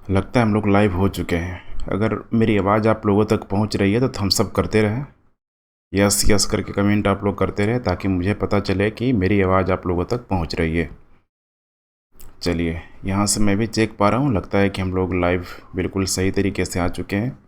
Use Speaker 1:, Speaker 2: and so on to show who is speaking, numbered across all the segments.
Speaker 1: लगता है हम लोग लाइव हो चुके हैं। अगर मेरी आवाज़ आप लोगों तक पहुंच रही है तो थम्स अप करते रहें, यस यस करके कमेंट आप लोग करते रहें ताकि मुझे पता चले कि मेरी आवाज़ आप लोगों तक पहुंच रही है। चलिए, यहाँ से मैं भी चेक पा रहा हूँ, लगता है कि हम लोग लाइव बिल्कुल सही तरीके से आ चुके हैं।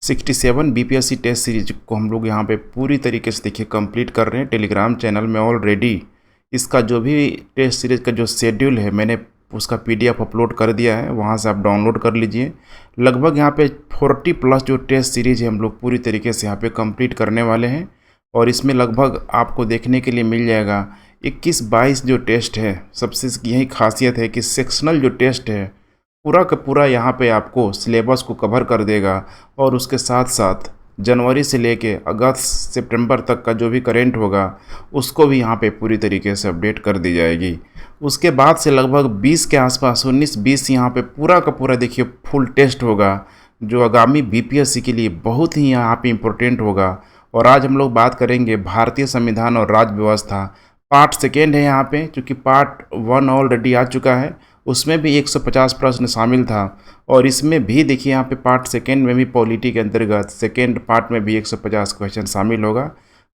Speaker 1: 67 बीपीएससी टेस्ट सीरीज को हम लोग यहाँ पे पूरी तरीके से देखिए कंप्लीट कर रहे हैं। टेलीग्राम चैनल में ऑलरेडी इसका जो भी टेस्ट सीरीज का जो शेड्यूल है मैंने उसका पीडीएफ अपलोड कर दिया है, वहाँ से आप डाउनलोड कर लीजिए। लगभग यहाँ पे 40 प्लस जो टेस्ट सीरीज है हम लोग पूरी तरीके से यहाँ पे कंप्लीट करने वाले हैं। और इसमें लगभग आपको देखने के लिए मिल जाएगा 21-22 जो टेस्ट है। सबसे यही खासियत है कि सेक्शनल जो टेस्ट है पूरा का पूरा यहाँ पे आपको सिलेबस को कवर कर देगा। और उसके साथ साथ जनवरी से लेके अगस्त सितंबर तक का जो भी करेंट होगा उसको भी यहाँ पे पूरी तरीके से अपडेट कर दी जाएगी। उसके बाद से लगभग 20 के आसपास 19-20 यहाँ पे पूरा का पूरा देखिए फुल टेस्ट होगा, जो आगामी बीपीएससी के लिए बहुत ही यहाँ पे इम्पोर्टेंट होगा। और आज हम लोग बात करेंगे भारतीय संविधान और राज्य व्यवस्था। पार्ट सेकेंड है यहाँ पे, चूँकि पार्ट 1 ऑलरेडी आ चुका है, उसमें भी 150 प्रश्न शामिल था। और इसमें भी देखिए यहाँ पे पार्ट सेकेंड में भी पॉलिटी के अंतर्गत सेकेंड पार्ट में भी 150 क्वेश्चन शामिल होगा।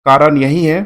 Speaker 1: कारण यही है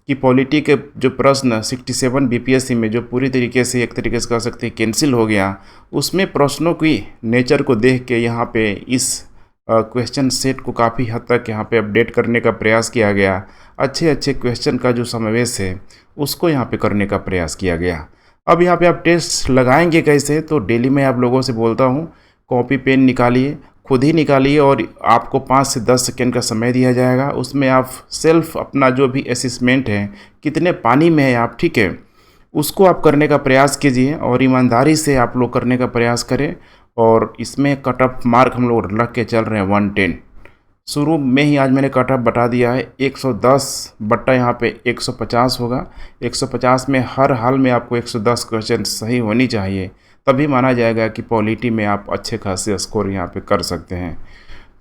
Speaker 1: कि पॉलिटी के जो प्रश्न 67 बीपीएससी में जो पूरी तरीके से एक तरीके से कह सकते हैं कैंसिल हो गया, उसमें प्रश्नों की नेचर को देख के यहाँ पे इस क्वेश्चन सेट को काफ़ी हद तक यहाँ पे अपडेट करने का प्रयास किया गया। अच्छे अच्छे क्वेश्चन का जो समावेश है उसको यहाँ पे करने का प्रयास किया गया। अब यहाँ पे आप टेस्ट लगाएंगे कैसे, तो डेली मैं आप लोगों से बोलता हूँ कॉपी पेन निकालिए, खुद ही निकालिए, और आपको 5 से 10 सेकेंड का समय दिया जाएगा। उसमें आप सेल्फ अपना जो भी असेसमेंट है, कितने पानी में है आप, ठीक है, उसको आप करने का प्रयास कीजिए और ईमानदारी से आप लोग करने का प्रयास करें। और इसमें कट ऑफ मार्क हम लोग रख के चल रहे हैं 110। शुरू में ही आज मैंने कट ऑफ बता दिया है, 110 बट्टा यहाँ पे 150 होगा। 150 में हर हाल में आपको 110 क्वेश्चन सही होनी चाहिए, तभी माना जाएगा कि पॉलिटी में आप अच्छे खासे स्कोर यहाँ पे कर सकते हैं।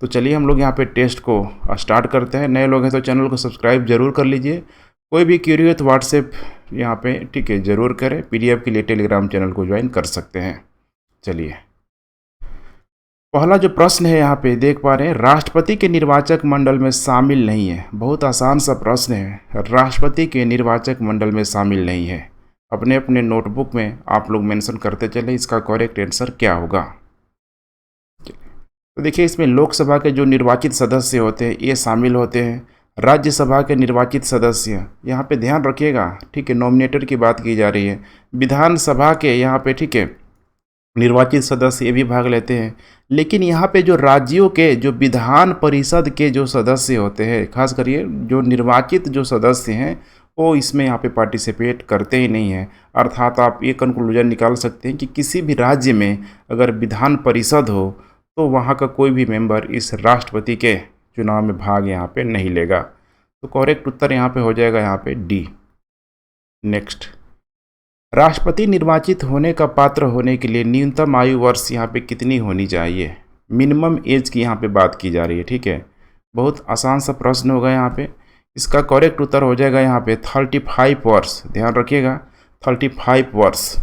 Speaker 1: तो चलिए हम लोग यहाँ पे टेस्ट को स्टार्ट करते हैं। नए लोग हैं तो चैनल को सब्सक्राइब जरूर कर लीजिए। कोई भी क्यूरी हो तो व्हाट्सएप यहाँ पे ठीक है ज़रूर करें। पीडीएफ के लिए टेलीग्राम चैनल को ज्वाइन कर सकते हैं। चलिए, पहला जो प्रश्न है यहाँ पे देख पा रहे हैं, राष्ट्रपति के निर्वाचक मंडल में शामिल नहीं है। बहुत आसान सा प्रश्न है, राष्ट्रपति के निर्वाचक मंडल में शामिल नहीं है। अपने अपने नोटबुक में आप लोग मेंशन करते चले इसका करेक्ट आंसर क्या होगा। तो देखिए, इसमें लोकसभा के जो निर्वाचित सदस्य होते हैं ये शामिल होते हैं। राज्यसभा के निर्वाचित सदस्य यहाँ पे ध्यान रखिएगा, ठीक है, नॉमिनेटर की बात की जा रही है। विधानसभा के यहाँ पे ठीक है निर्वाचित सदस्य ये भी भाग लेते हैं। लेकिन यहाँ पे जो राज्यों के जो विधान परिषद के जो सदस्य होते हैं, खास करिए जो निर्वाचित जो सदस्य हैं, वो इसमें यहाँ पे पार्टिसिपेट करते ही नहीं हैं। अर्थात आप ये कंक्लूजन निकाल सकते हैं कि किसी भी राज्य में अगर विधान परिषद हो तो वहाँ का कोई भी मेंबर इस राष्ट्रपति के चुनाव में भाग यहाँ पे नहीं लेगा। तो करेक्ट उत्तर यहाँ पे हो जाएगा यहाँ पे डी। नेक्स्ट, राष्ट्रपति निर्वाचित होने का पात्र होने के लिए न्यूनतम आयु वर्ष यहाँ पे कितनी होनी चाहिए। मिनिमम एज की यहाँ पे बात की जा रही है, ठीक है। बहुत आसान सा प्रश्न होगा यहाँ पे। इसका करेक्ट उत्तर हो जाएगा यहाँ पे 35 वर्ष। ध्यान रखिएगा 35 वर्ष।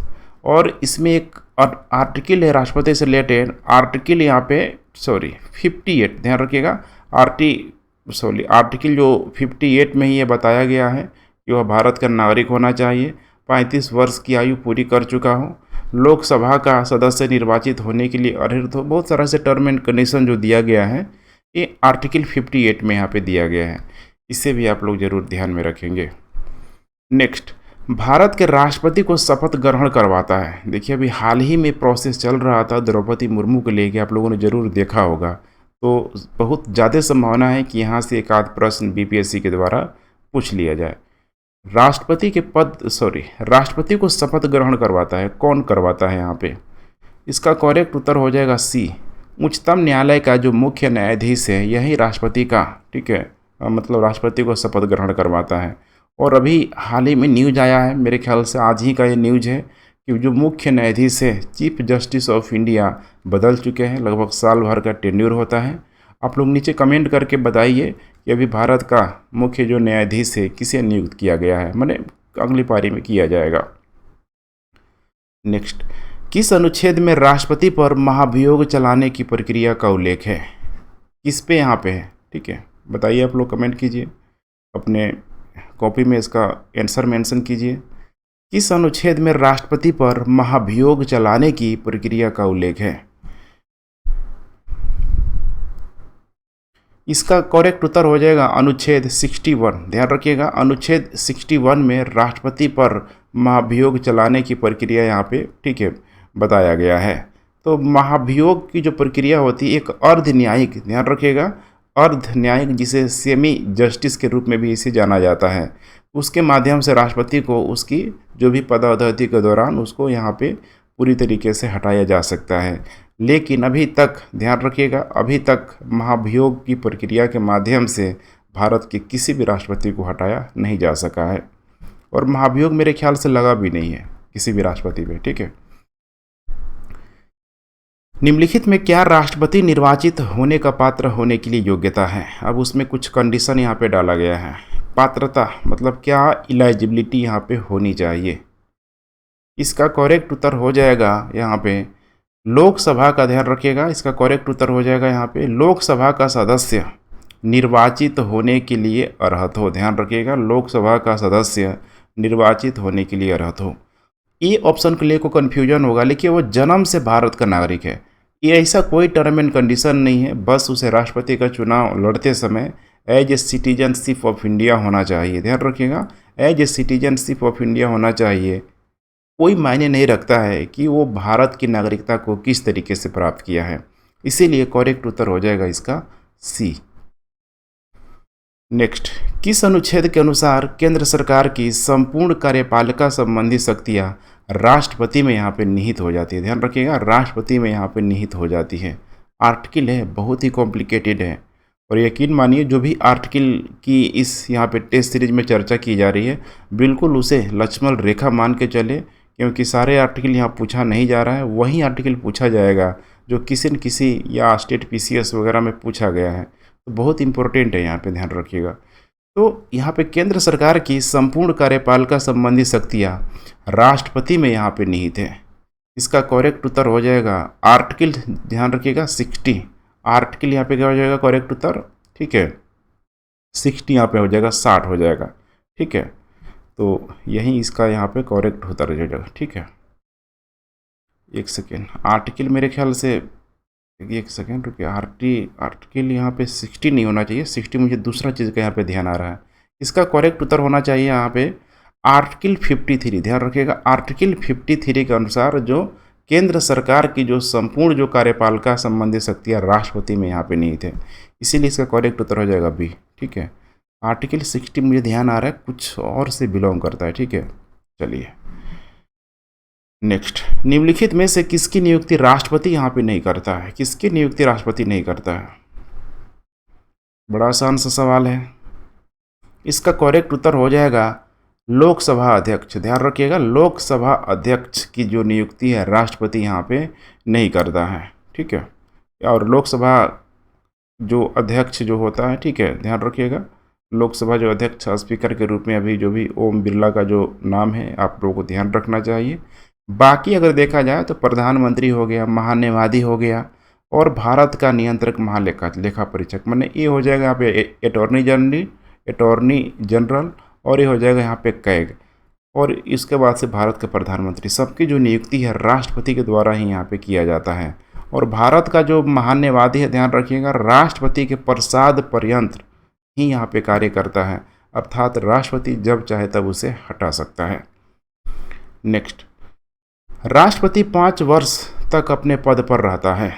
Speaker 1: और इसमें एक आर्टिकल है राष्ट्रपति से रिलेटेड, आर्टिकल यहाँ पे 58, ध्यान रखिएगा आर्टिकल जो 58 में ही ये बताया गया है कि वह भारत का नागरिक होना चाहिए, 35 वर्ष की आयु पूरी कर चुका हो, लोकसभा का सदस्य निर्वाचित होने के लिए अर्हता हो। बहुत सारा से टर्म एंड कंडीशन जो दिया गया है ये आर्टिकल 58 में यहाँ पे दिया गया है। इसे भी आप लोग जरूर ध्यान में रखेंगे। नेक्स्ट, भारत के राष्ट्रपति को शपथ ग्रहण करवाता है। देखिए, अभी हाल ही में प्रोसेस चल रहा था द्रौपदी मुर्मू को लेके, आप लोगों ने जरूर देखा होगा। तो बहुत ज़्यादा संभावना है कि यहाँ से एक आध प्रश्न बीपीएससी के द्वारा पूछ लिया जाए। राष्ट्रपति को शपथ ग्रहण करवाता है, कौन करवाता है यहाँ पे। इसका करेक्ट उत्तर हो जाएगा सी। उच्चतम न्यायालय का जो मुख्य न्यायाधीश है यही राष्ट्रपति का, ठीक है, मतलब राष्ट्रपति को शपथ ग्रहण करवाता है। और अभी हाल ही में न्यूज आया है, मेरे ख्याल से आज ही का ये न्यूज है, कि जो मुख्य न्यायाधीश है चीफ जस्टिस ऑफ इंडिया बदल चुके हैं। लगभग साल भर का टेन्योर होता है। आप लोग नीचे कमेंट करके बताइए कि अभी भारत का मुख्य जो न्यायाधीश है किसे नियुक्त किया गया है, माने अगली पारी में किया जाएगा। नेक्स्ट, किस अनुच्छेद में राष्ट्रपति पर महाभियोग चलाने की प्रक्रिया का उल्लेख है? किस पे यहाँ पे है? ठीक है, बताइए, आप लोग कमेंट कीजिए, अपने कॉपी में इसका आंसर मेंशन कीजिए। किस अनुच्छेद में राष्ट्रपति पर महाभियोग चलाने की प्रक्रिया का उल्लेख है? इसका करेक्ट उत्तर हो जाएगा अनुच्छेद 61। ध्यान रखिएगा, अनुच्छेद 61 में राष्ट्रपति पर महाभियोग चलाने की प्रक्रिया यहाँ पे, ठीक है, बताया गया है। तो महाभियोग की जो प्रक्रिया होती है एक अर्ध न्यायिक, ध्यान रखिएगा, अर्ध न्यायिक, जिसे सेमी जस्टिस के रूप में भी इसे जाना जाता है, उसके माध्यम से राष्ट्रपति को उसकी जो भी पदावधि के दौरान उसको यहाँ पे पूरी तरीके से हटाया जा सकता है। लेकिन अभी तक, ध्यान रखिएगा, अभी तक महाभियोग की प्रक्रिया के माध्यम से भारत के किसी भी राष्ट्रपति को हटाया नहीं जा सका है, और महाभियोग मेरे ख्याल से लगा भी नहीं है किसी भी राष्ट्रपति पे। ठीक है, निम्नलिखित में क्या राष्ट्रपति निर्वाचित होने का पात्र होने के लिए योग्यता है? अब उसमें कुछ कंडीशन यहाँ पे डाला गया है। पात्रता मतलब क्या इलिजिबिलिटी यहाँ पे होनी चाहिए? इसका करेक्ट उत्तर हो जाएगा यहाँ पे लोकसभा का, ध्यान रखिएगा, इसका करेक्ट उत्तर हो जाएगा यहाँ पे लोकसभा का सदस्य निर्वाचित होने के लिए अर्हत हो। ध्यान रखिएगा, लोकसभा का सदस्य निर्वाचित होने के लिए अर्हत हो। ये ऑप्शन के लिए को कन्फ्यूजन होगा, लेकिन वो जन्म से भारत का नागरिक है, ये ऐसा कोई टर्म एंड कंडीशन नहीं है। बस उसे राष्ट्रपति का चुनाव लड़ते समय as a citizenship of India होना चाहिए। ध्यान रखिएगा, as a citizenship of India होना चाहिए। कोई मायने नहीं रखता है कि वो भारत की नागरिकता को किस तरीके से प्राप्त किया है। इसीलिए करेक्ट उत्तर हो जाएगा इसका सी। नेक्स्ट, किस अनुच्छेद के अनुसार केंद्र सरकार की संपूर्ण कार्यपालिका संबंधी शक्तियां राष्ट्रपति में यहाँ पे निहित हो जाती है? ध्यान रखिएगा, राष्ट्रपति में यहाँ पे निहित हो जाती है। आर्टिकल है, बहुत ही कॉम्प्लिकेटेड है, और यकीन मानिए जो भी आर्टिकल की इस यहाँ पे टेस्ट सीरीज में चर्चा की जा रही है, बिल्कुल उसे लक्ष्मण रेखा मान के चले, क्योंकि सारे आर्टिकल यहाँ पूछा नहीं जा रहा है, वही आर्टिकल पूछा जाएगा जो किसी न किसी या स्टेट पीसीएस वगैरह में पूछा गया है। तो बहुत इंपॉर्टेंट है, यहाँ पे ध्यान रखिएगा। तो यहाँ पे केंद्र सरकार की संपूर्ण कार्यपालिका संबंधी शक्तियाँ राष्ट्रपति में यहाँ पे निहित है। इसका करेक्ट उत्तर हो जाएगा आर्टिकल, ध्यान रखिएगा 60। आर्टिकल यहाँ पे क्या हो जाएगा करेक्ट उत्तर? ठीक है, 60 यहाँ पे हो जाएगा, 60 हो जाएगा। ठीक है, तो यही इसका यहाँ पे करेक्ट उत्तर हो जाएगा। ठीक है, एक सेकेंड, आर्टिकल मेरे ख्याल से, एक सेकेंड रुकिए, आर्टिकल यहाँ पे 60 नहीं होना चाहिए, 60 मुझे दूसरा चीज़ का यहाँ पे ध्यान आ रहा है। इसका करेक्ट उत्तर होना चाहिए यहाँ पे आर्टिकल 53। ध्यान रखिएगा, आर्टिकल 53 के अनुसार जो केंद्र सरकार की जो संपूर्ण जो कार्यपालिका संबंधी शक्तियाँ राष्ट्रपति में यहाँ पे निहित है, इसीलिए इसका करेक्ट उत्तर हो जाएगा बी। ठीक है, आर्टिकल 60 मुझे ध्यान आ रहा है कुछ और से बिलोंग करता है। ठीक है, चलिए नेक्स्ट, निम्नलिखित में से किसकी नियुक्ति राष्ट्रपति यहाँ पे नहीं करता है? किसकी नियुक्ति राष्ट्रपति नहीं करता है? बड़ा आसान सा सवाल है। इसका करेक्ट उत्तर हो जाएगा लोकसभा अध्यक्ष। ध्यान रखिएगा, लोकसभा अध्यक्ष की जो नियुक्ति है राष्ट्रपति यहाँ पे नहीं करता है। ठीक है, और लोकसभा जो अध्यक्ष जो होता है, ठीक है, ध्यान रखिएगा, लोकसभा जो अध्यक्ष स्पीकर के रूप में अभी जो भी ओम बिरला का जो नाम है, आप लोगों को ध्यान रखना चाहिए। बाकी अगर देखा जाए तो प्रधानमंत्री हो गया, महान्यायवादी हो गया, और भारत का नियंत्रक लेखा परीक्षक, मैंने ये हो जाएगा यहाँ पे अटॉर्नी जनरल, और ये हो जाएगा यहाँ पे कैग, और इसके बाद से भारत के प्रधानमंत्री। सबकी जो नियुक्ति है राष्ट्रपति के द्वारा ही यहाँ पे किया जाता है। और भारत का जो महान्यायवादी है, ध्यान रखिएगा, राष्ट्रपति के प्रसाद पर्यंत ही यहाँ पे कार्य करता है, अर्थात राष्ट्रपति जब चाहे तब उसे हटा सकता है। नेक्स्ट, राष्ट्रपति 5 वर्ष तक अपने पद पर रहता है।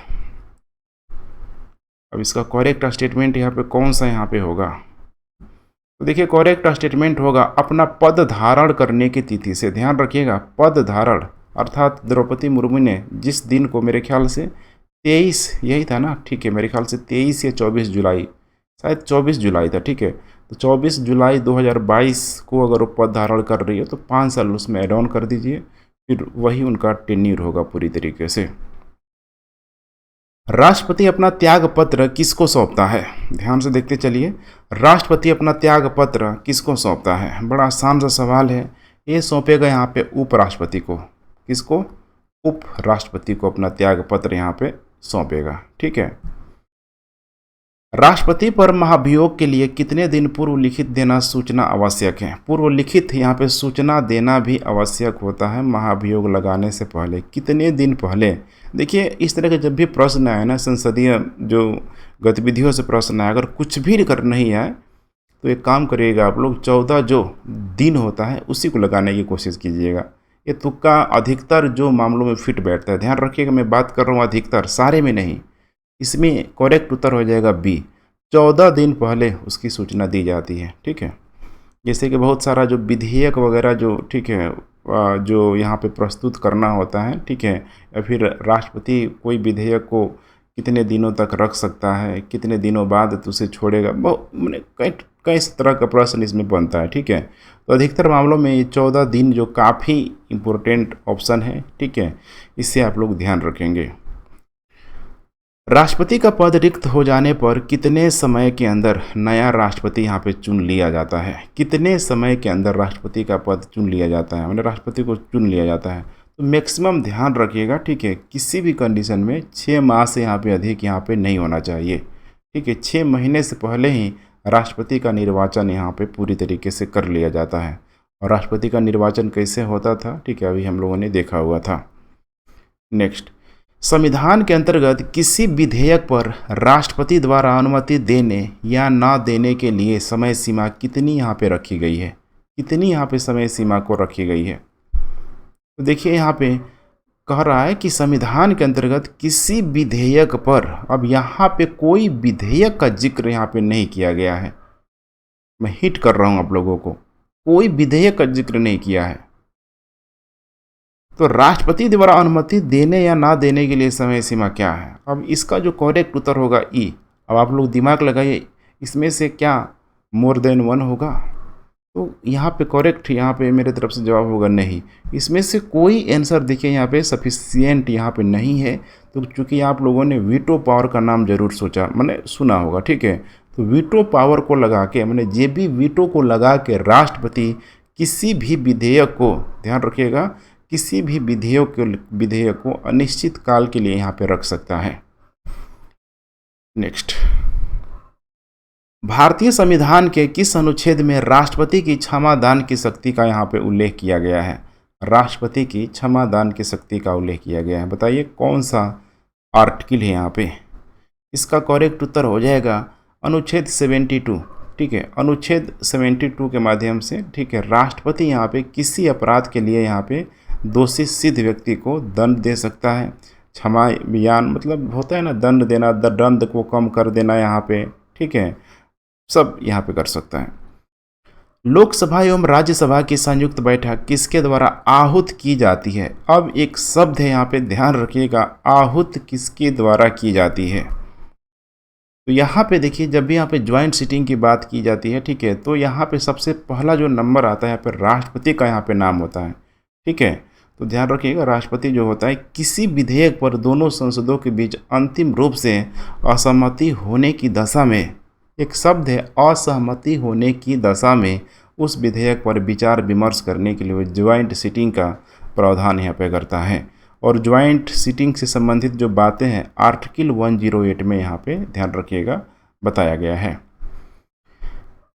Speaker 1: अब इसका करेक्ट स्टेटमेंट यहाँ पे कौन सा यहाँ पे होगा? तो देखिए, करेक्ट स्टेटमेंट होगा अपना पद धारण करने की तिथि से। ध्यान रखिएगा, पद धारण, अर्थात द्रौपदी मुर्मू ने जिस दिन को, मेरे ख्याल से 23 यही था ना, ठीक है, मेरे ख्याल से 23 या 24 जुलाई, शायद 24 जुलाई था। ठीक है, तो 24 जुलाई 2022 को अगर वो पद धारण कर रही है तो 5 साल उसमें एड ऑन कर दीजिए, फिर वही उनका टेन्यूर होगा पूरी तरीके से। राष्ट्रपति अपना त्याग पत्र किसको सौंपता है? ध्यान से देखते चलिए, राष्ट्रपति अपना त्याग पत्र किसको सौंपता है? बड़ा आसान सा सवाल है। ये सौंपेगा यहाँ पे उपराष्ट्रपति को। किसको? उप राष्ट्रपति को अपना त्याग पत्र यहाँ पे सौंपेगा। ठीक है। राष्ट्रपति पर महाभियोग के लिए कितने दिन पूर्व लिखित देना सूचना आवश्यक है? पूर्व लिखित यहाँ पे सूचना देना भी आवश्यक होता है महाभियोग लगाने से पहले। कितने दिन पहले? देखिए, इस तरह के जब भी प्रश्न आए ना, संसदीय जो गतिविधियों से प्रश्न आए, अगर कुछ भी कर नहीं आए तो एक काम करिएगा आप लोग, 14 जो दिन होता है उसी को लगाने की कोशिश कीजिएगा। ये तुक्का अधिकतर जो मामलों में फिट बैठता है। ध्यान रखिएगा, मैं बात कर रहा हूँ अधिकतर, सारे में नहीं। इसमें करेक्ट उत्तर हो जाएगा बी, 14 दिन पहले उसकी सूचना दी जाती है। ठीक है। जैसे कि बहुत सारा जो विधेयक वगैरह जो, ठीक है, जो यहाँ पे प्रस्तुत करना होता है, ठीक है, या फिर राष्ट्रपति कोई विधेयक को कितने दिनों तक रख सकता है, कितने दिनों बाद तो उसे छोड़ेगा, बहुत मैंने कई तरह का प्रश्न इसमें बनता है। ठीक है। तो अधिकतर मामलों में ये 14 दिन जो काफ़ी इम्पोर्टेंट ऑप्शन है। ठीक है, इससे आप लोग ध्यान रखेंगे। राष्ट्रपति का पद रिक्त हो जाने पर कितने समय के अंदर नया राष्ट्रपति यहाँ पे चुन लिया जाता है? कितने समय के अंदर राष्ट्रपति का पद चुन लिया जाता है, मैंने राष्ट्रपति को चुन लिया जाता है? तो मैक्सिमम ध्यान रखिएगा। ठीक है, किसी भी कंडीशन में 6 माह से यहाँ पे अधिक यहाँ पे नहीं होना चाहिए। ठीक है, 6 महीने से पहले ही राष्ट्रपति का निर्वाचन यहाँ पे पूरी तरीके से कर लिया जाता है। और राष्ट्रपति का निर्वाचन कैसे होता था, ठीक है, अभी हम लोगों ने देखा हुआ था। नेक्स्ट, संविधान के अंतर्गत किसी विधेयक पर राष्ट्रपति द्वारा अनुमति देने या ना देने के लिए समय सीमा कितनी यहाँ पे रखी गई है? कितनी यहाँ पे समय सीमा को रखी गई है? तो देखिए, यहाँ पे कह रहा है कि संविधान के अंतर्गत किसी विधेयक पर, अब यहाँ पे कोई विधेयक का जिक्र यहाँ पे नहीं किया गया है। मैं हिट कर रहा हूँ आप लोगों को, कोई विधेयक का जिक्र नहीं किया है। तो राष्ट्रपति द्वारा अनुमति देने या ना देने के लिए समय सीमा क्या है? अब इसका जो करेक्ट उत्तर होगा ई। अब आप लोग दिमाग लगाइए, इसमें से क्या मोर देन 1 होगा? तो यहाँ पे करेक्ट, यहाँ पे मेरे तरफ से जवाब होगा नहीं। इसमें से कोई आंसर देखिए यहाँ पे सफिशिएंट यहाँ पे नहीं है। तो चूंकि आप लोगों ने वीटो पावर का नाम जरूर सोचा, मैंने सुना होगा। ठीक है, तो वीटो पावर को लगा के, मैंने जे बी वीटो को लगा के राष्ट्रपति किसी भी विधेयक को, ध्यान रखिएगा, किसी भी विधेयक को अनिश्चित काल के लिए यहाँ पे रख सकता है। नेक्स्ट, भारतीय संविधान के किस अनुच्छेद में राष्ट्रपति की क्षमा दान की शक्ति का यहाँ पे उल्लेख किया गया है? राष्ट्रपति की क्षमा दान की शक्ति का उल्लेख किया गया है, बताइए कौन सा आर्टिकल है यहाँ पे? इसका करेक्ट उत्तर हो जाएगा अनुच्छेद 72। ठीक है, अनुच्छेद 72 के माध्यम से, ठीक है, राष्ट्रपति यहाँ पे किसी अपराध के लिए यहाँ पे दोषी सिद्ध व्यक्ति को दंड दे सकता है। क्षमा बयान मतलब होता है ना, दंड देना, दंड को कम कर देना यहाँ पे। ठीक है, सब यहाँ पे कर सकता है। लोकसभा एवं राज्यसभा की संयुक्त बैठक किसके द्वारा आहूत की जाती है? अब एक शब्द है यहाँ पे, ध्यान रखिएगा, आहूत किसके द्वारा की जाती है? तो यहाँ पे देखिए, जब भी यहाँ पे ज्वाइंट सीटिंग की बात की जाती है, ठीक है, तो यहाँ पे सबसे पहला जो नंबर आता है यहाँ पे राष्ट्रपति का यहाँ पे नाम होता है। ठीक है, तो ध्यान रखिएगा, राष्ट्रपति जो होता है, किसी विधेयक पर दोनों संसदों के बीच अंतिम रूप से असहमति होने की दशा में, एक शब्द है असहमति होने की दशा में, उस विधेयक पर विचार विमर्श करने के लिए ज्वाइंट सीटिंग का प्रावधान यहाँ पे करता है। और ज्वाइंट सीटिंग से संबंधित जो बातें हैं आर्टिकल 108 में यहाँ पे ध्यान रखिएगा बताया गया है।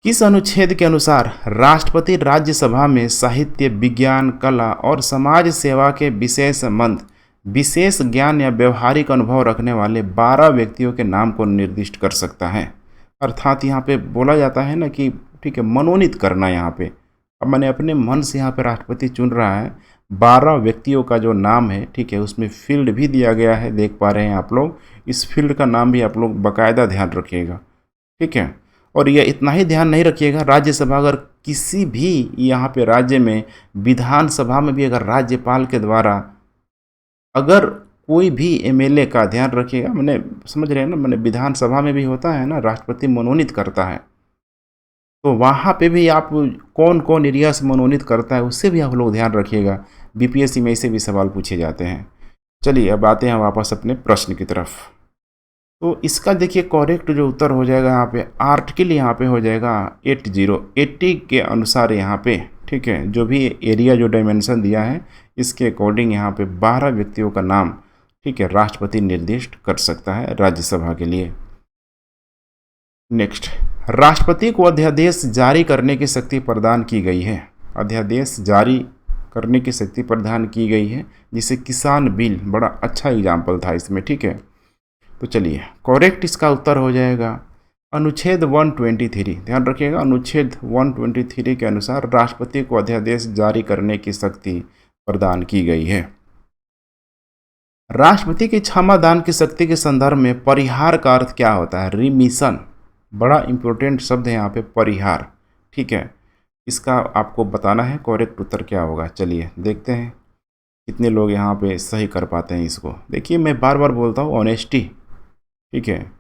Speaker 1: किस अनुच्छेद के अनुसार राष्ट्रपति राज्यसभा में साहित्य, विज्ञान, कला और समाज सेवा के विशेष संबंध, विशेष ज्ञान या व्यवहारिक अनुभव रखने वाले 12 व्यक्तियों के नाम को निर्दिष्ट कर सकता है? अर्थात यहाँ पे बोला जाता है ना कि, ठीक है, मनोनीत करना यहाँ पे। अब मैंने अपने मन से यहाँ पे राष्ट्रपति चुन रहा है, 12 व्यक्तियों का जो नाम है, ठीक है, उसमें फील्ड भी दिया गया है, देख पा रहे हैं आप लोग। इस फील्ड का नाम भी आप लोग बाकायदा ध्यान रखिएगा। ठीक है, और यह इतना ही ध्यान नहीं रखिएगा, राज्यसभा अगर किसी भी यहाँ पे राज्य में, विधानसभा में भी अगर राज्यपाल के द्वारा अगर कोई भी एमएलए का, ध्यान रखिएगा, मैंने समझ रहे हैं ना, मैंने विधानसभा में भी होता है ना, राष्ट्रपति मनोनीत करता है, तो वहाँ पे भी आप कौन कौन एरिया से मनोनीत करता है उससे भी आप लोग ध्यान रखिएगा। बीपीएससी में इससे भी सवाल पूछे जाते हैं। चलिए अब आते हैं वापस अपने प्रश्न की तरफ। तो इसका देखिए करेक्ट जो उत्तर हो जाएगा यहाँ पे, आर्टिकल यहाँ पे हो जाएगा 80 के अनुसार यहाँ पे। ठीक है, जो भी एरिया जो डायमेंशन दिया है इसके अकॉर्डिंग यहाँ पे 12 व्यक्तियों का नाम, ठीक है, राष्ट्रपति निर्दिष्ट कर सकता है राज्यसभा के लिए। नेक्स्ट, राष्ट्रपति को अध्यादेश जारी करने की शक्ति प्रदान की गई है। अध्यादेश जारी करने की शक्ति प्रदान की गई है, जिसे किसान बिल बड़ा अच्छा एग्जाम्पल था इसमें, ठीक है। तो चलिए, करेक्ट इसका उत्तर हो जाएगा अनुच्छेद 123। ध्यान रखिएगा, अनुच्छेद 123 के अनुसार राष्ट्रपति को अध्यादेश जारी करने की शक्ति प्रदान की गई है। राष्ट्रपति की क्षमादान की शक्ति के संदर्भ में परिहार का अर्थ क्या होता है? रिमिशन, बड़ा इंपॉर्टेंट शब्द है यहाँ पे, परिहार, ठीक है। इसका आपको बताना है करेक्ट उत्तर क्या होगा। चलिए देखते हैं कितने लोग यहाँ पे सही कर पाते हैं इसको। देखिए, मैं बार बार बोलता हूँ ऑनेस्टी, ठीक है,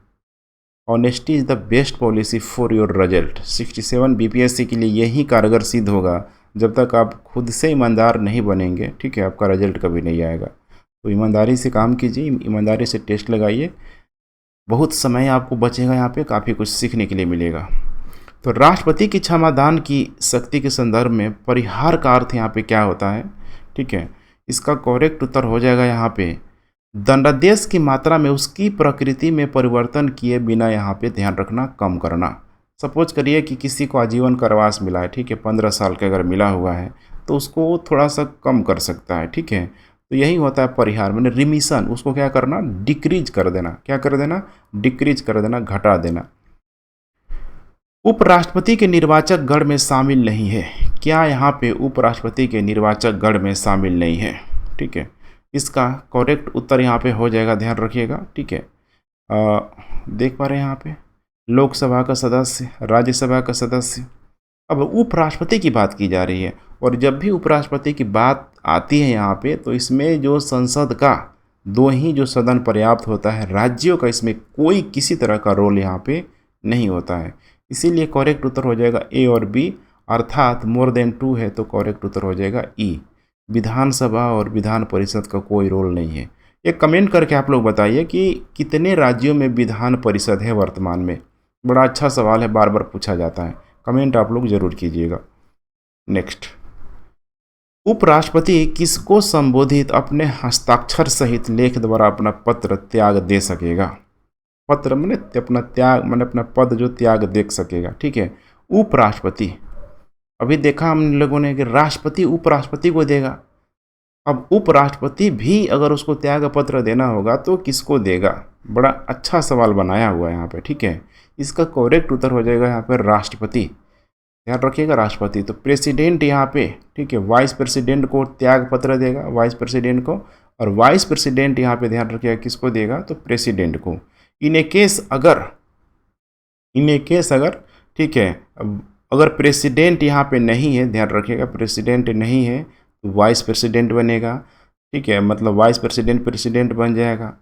Speaker 1: honesty is the best policy for your result. 67 BPSC के लिए यही कारगर सिद्ध होगा। जब तक आप खुद से ईमानदार नहीं बनेंगे, ठीक है, आपका रिजल्ट कभी नहीं आएगा। तो ईमानदारी से काम कीजिए, ईमानदारी से टेस्ट लगाइए, बहुत समय आपको बचेगा, यहाँ पे काफ़ी कुछ सीखने के लिए मिलेगा। तो राष्ट्रपति की क्षमादान की शक्ति के संदर्भ में परिहार का अर्थ यहाँ पे क्या होता है, ठीक है। इसका करेक्ट उत्तर हो जाएगा यहाँ पे दंडादेश की मात्रा में उसकी प्रकृति में परिवर्तन किए बिना यहाँ पे ध्यान रखना, कम करना। सपोज करिए कि किसी को आजीवन कारावास मिला है, ठीक है, 15 साल का अगर मिला हुआ है तो उसको थोड़ा सा कम कर सकता है, ठीक है। तो यही होता है परिहार, मैंने रिमिशन, उसको क्या करना, डिक्रीज कर देना। क्या कर देना? डिक्रीज कर देना, घटा देना। उपराष्ट्रपति के निर्वाचक गण में शामिल नहीं है। क्या यहाँ पे उपराष्ट्रपति के निर्वाचक गण में शामिल नहीं है, ठीक है। इसका करेक्ट उत्तर यहाँ पे हो जाएगा, ध्यान रखिएगा, ठीक है। देख पा रहे हैं यहाँ पे लोकसभा का सदस्य, राज्यसभा का सदस्य। अब उपराष्ट्रपति की बात की जा रही है, और जब भी उपराष्ट्रपति की बात आती है यहाँ पे, तो इसमें जो संसद का 2 ही जो सदन पर्याप्त होता है, राज्यों का इसमें कोई किसी तरह का रोल यहाँ पे नहीं होता है। इसीलिए करेक्ट उत्तर हो जाएगा ए और बी, अर्थात मोर देन 2 है तो करेक्ट उत्तर हो जाएगा ई। विधानसभा और विधान परिषद का कोई रोल नहीं है। एक कमेंट करके आप लोग बताइए कि कितने राज्यों में विधान परिषद है वर्तमान में। बड़ा अच्छा सवाल है, बार बार पूछा जाता है, कमेंट आप लोग जरूर कीजिएगा। नेक्स्ट, उपराष्ट्रपति किसको संबोधित अपने हस्ताक्षर सहित लेख द्वारा अपना पत्र त्याग दे सकेगा? पत्र मैंने अपना त्याग, मैंने अपना पद जो त्याग दे सकेगा, ठीक है। उपराष्ट्रपति, अभी देखा हम लोगों ने कि राष्ट्रपति उपराष्ट्रपति को देगा। अब उपराष्ट्रपति भी अगर उसको त्याग पत्र देना होगा तो किसको देगा? बड़ा अच्छा सवाल बनाया हुआ है यहाँ पे, ठीक है। इसका करेक्ट उत्तर हो जाएगा यहाँ पर राष्ट्रपति। ध्यान रखिएगा, राष्ट्रपति। तो प्रेसिडेंट यहाँ पे, ठीक है, वाइस प्रेसिडेंट को त्याग पत्र देगा, वाइस प्रेसिडेंट को, और वाइस प्रेसिडेंट यहाँ पे ध्यान रखिएगा किसको देगा? तो प्रेसिडेंट को। इन ए केस अगर, ठीक है, अगर प्रेसिडेंट यहाँ पे नहीं है, ध्यान रखिएगा, प्रेसिडेंट नहीं है तो वाइस प्रेसिडेंट बनेगा, ठीक है, मतलब वाइस प्रेसिडेंट प्रेसिडेंट बन जाएगा।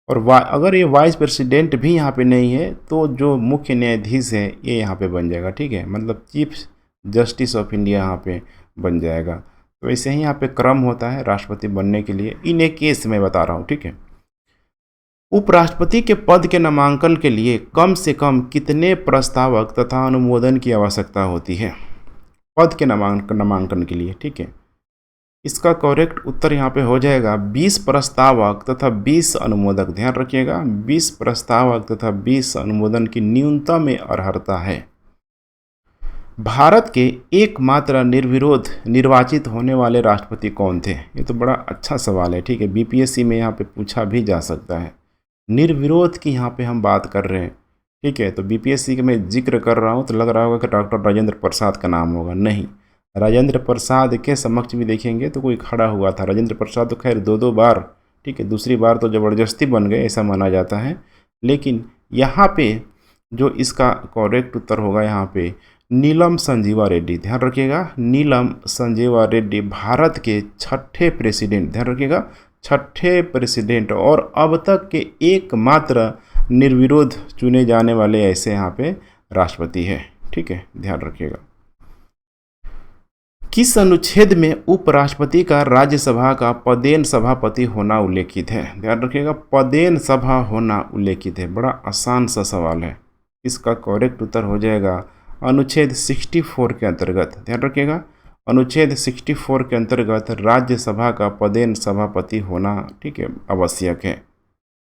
Speaker 1: और अगर ये वाइस प्रेसिडेंट भी यहाँ पे नहीं है तो जो मुख्य न्यायाधीश है ये यहाँ पे बन जाएगा, ठीक है, मतलब चीफ जस्टिस ऑफ इंडिया यहाँ पे बन जाएगा। तो ऐसे ही यहाँ पे क्रम होता है राष्ट्रपति बनने के लिए। इन एक केस में बता रहा हूँ, ठीक है। उपराष्ट्रपति के पद के नामांकन के लिए कम से कम कितने प्रस्तावक तथा अनुमोदन की आवश्यकता होती है? पद के नामांकन के लिए, ठीक है। इसका करेक्ट उत्तर यहाँ पे हो जाएगा 20 प्रस्तावक तथा 20 अनुमोदक। ध्यान रखिएगा, 20 प्रस्तावक तथा 20 अनुमोदन की न्यूनतम में अर्हता है। भारत के एकमात्र निर्विरोध निर्वाचित होने वाले राष्ट्रपति कौन थे? ये तो बड़ा अच्छा सवाल है, ठीक है, बीपीएससी में यहाँ पे पूछा भी जा सकता है। निर्विरोध की यहाँ पे हम बात कर रहे हैं, ठीक है। तो बीपीएससी के मैं जिक्र कर रहा हूँ तो लग रहा होगा कि डॉक्टर राजेंद्र प्रसाद का नाम होगा। नहीं, राजेंद्र प्रसाद के समक्ष भी देखेंगे तो कोई खड़ा हुआ था। राजेंद्र प्रसाद तो खैर 2 बार, ठीक है, दूसरी बार तो ज़बरदस्ती बन गए ऐसा माना जाता है। लेकिन यहाँ पे जो इसका करेक्ट उत्तर होगा यहाँ पे नीलम संजीवा रेड्डी। ध्यान रखिएगा, नीलम संजीवा रेड्डी भारत के 6ठे प्रेसिडेंट, ध्यान रखिएगा, 6ठे प्रेसिडेंट और अब तक के एकमात्र निर्विरोध चुने जाने वाले ऐसे यहाँ पे राष्ट्रपति है, ठीक है, ध्यान रखिएगा। किस अनुच्छेद में उपराष्ट्रपति का राज्यसभा का पदेन सभापति होना उल्लेखित है? ध्यान रखिएगा, पदेन सभा होना उल्लेखित है। बड़ा आसान सा सवाल है। इसका करेक्ट उत्तर हो जाएगा अनुच्छेद 64 के अंतर्गत। ध्यान रखिएगा, अनुच्छेद 64 के अंतर्गत राज्यसभा का पदेन सभापति होना, ठीक है, आवश्यक है।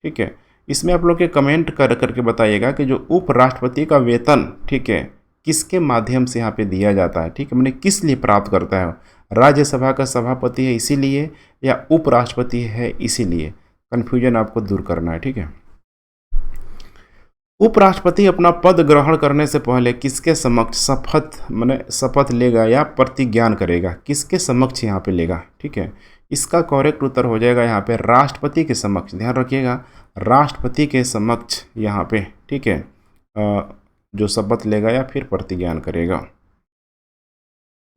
Speaker 1: ठीक है, इसमें आप लोग के कमेंट कर करके बताइएगा कि जो उपराष्ट्रपति का वेतन, ठीक है, किसके माध्यम से यहाँ पे दिया जाता है, ठीक है, मैंने किस लिए प्राप्त करता है, राज्यसभा का सभापति है इसीलिए या उपराष्ट्रपति है इसीलिए, कन्फ्यूजन आपको दूर करना है। ठीक है, उपराष्ट्रपति अपना पद ग्रहण करने से पहले किसके समक्ष शपथ लेगा या प्रतिज्ञान करेगा, किसके समक्ष यहाँ पे लेगा। ठीक है, इसका करेक्ट उत्तर हो जाएगा यहाँ पे राष्ट्रपति के समक्ष। ध्यान रखिएगा, राष्ट्रपति के समक्ष यहाँ पे, ठीक है, जो शपथ लेगा या फिर प्रतिज्ञान करेगा।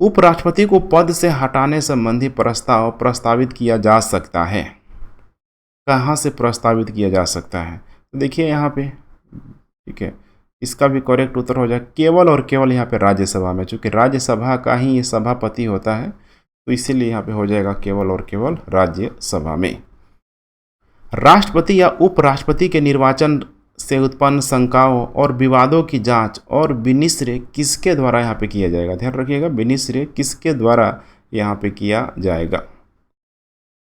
Speaker 1: उपराष्ट्रपति को पद से हटाने संबंधी प्रस्ताव प्रस्तावित किया जा सकता है। कहाँ से प्रस्तावित किया जा सकता है, तो देखिए यहाँ पे, ठीक है, इसका भी करेक्ट उत्तर हो जाए केवल और केवल यहाँ पे राज्यसभा में, चूँकि राज्यसभा का ही ये सभापति होता है, तो इसीलिए यहाँ पे हो जाएगा केवल और केवल राज्यसभा में। राष्ट्रपति या उपराष्ट्रपति के निर्वाचन से उत्पन्न शंकाओं और विवादों की जांच और विनिश्चय किसके द्वारा यहाँ पे किया जाएगा। ध्यान रखिएगा, विनिश्चय किसके द्वारा यहाँ पे किया जाएगा।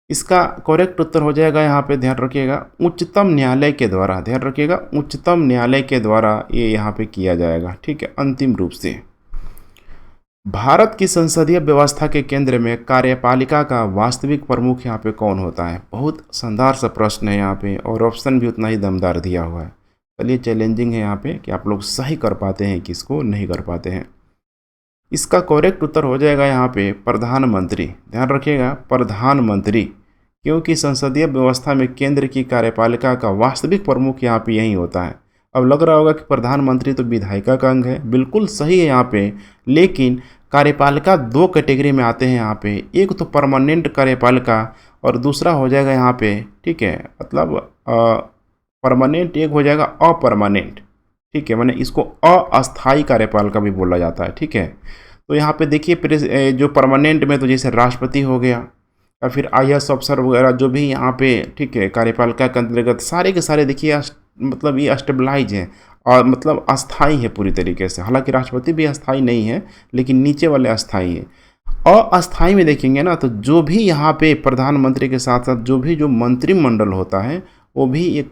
Speaker 1: इसका करेक्ट उत्तर हो जाएगा यहाँ पे, ध्यान रखिएगा, उच्चतम न्यायालय के द्वारा। ध्यान रखिएगा, उच्चतम न्यायालय के द्वारा ये यहाँ पे किया जाएगा। ठीक है, अंतिम रूप से भारत की संसदीय व्यवस्था के केंद्र में कार्यपालिका का वास्तविक प्रमुख यहाँ पे कौन होता है। बहुत शानदार सा प्रश्न है यहाँ पे, और ऑप्शन भी उतना ही दमदार दिया हुआ है। चलिए, चैलेंजिंग है यहाँ पे कि आप लोग सही कर पाते हैं किसको नहीं कर पाते हैं। इसका करेक्ट उत्तर हो जाएगा यहाँ पे प्रधानमंत्री। ध्यान रखिएगा, प्रधानमंत्री, क्योंकि संसदीय व्यवस्था में केंद्र की कार्यपालिका का वास्तविक प्रमुख यहाँ पे यही होता है। अब लग रहा होगा कि प्रधानमंत्री तो विधायिका का अंग है, बिल्कुल सही है यहाँ पे, लेकिन कार्यपालिका दो कैटेगरी में आते हैं यहाँ पे, एक तो परमानेंट कार्यपालिका और दूसरा हो जाएगा यहाँ पे, ठीक है, मतलब परमानेंट एक हो जाएगा अपरमानेंट। ठीक है, मैंने इसको अस्थायी कार्यपालिका भी बोला जाता है। ठीक है, तो यहाँ पे देखिए, जो परमानेंट में तो जैसे राष्ट्रपति हो गया या फिर IAS अफसर वगैरह जो भी यहाँ पे, ठीक है, कार्यपालिका के अंतर्गत सारे के सारे देखिए मतलब ये स्टेबलाइज है और मतलब अस्थाई है पूरी तरीके से। हालांकि राष्ट्रपति भी अस्थाई नहीं है, लेकिन नीचे वाले अस्थाई है। अस्थाई में देखेंगे ना, तो जो भी यहाँ पे प्रधानमंत्री के साथ साथ जो मंत्रिमंडल होता है वो भी एक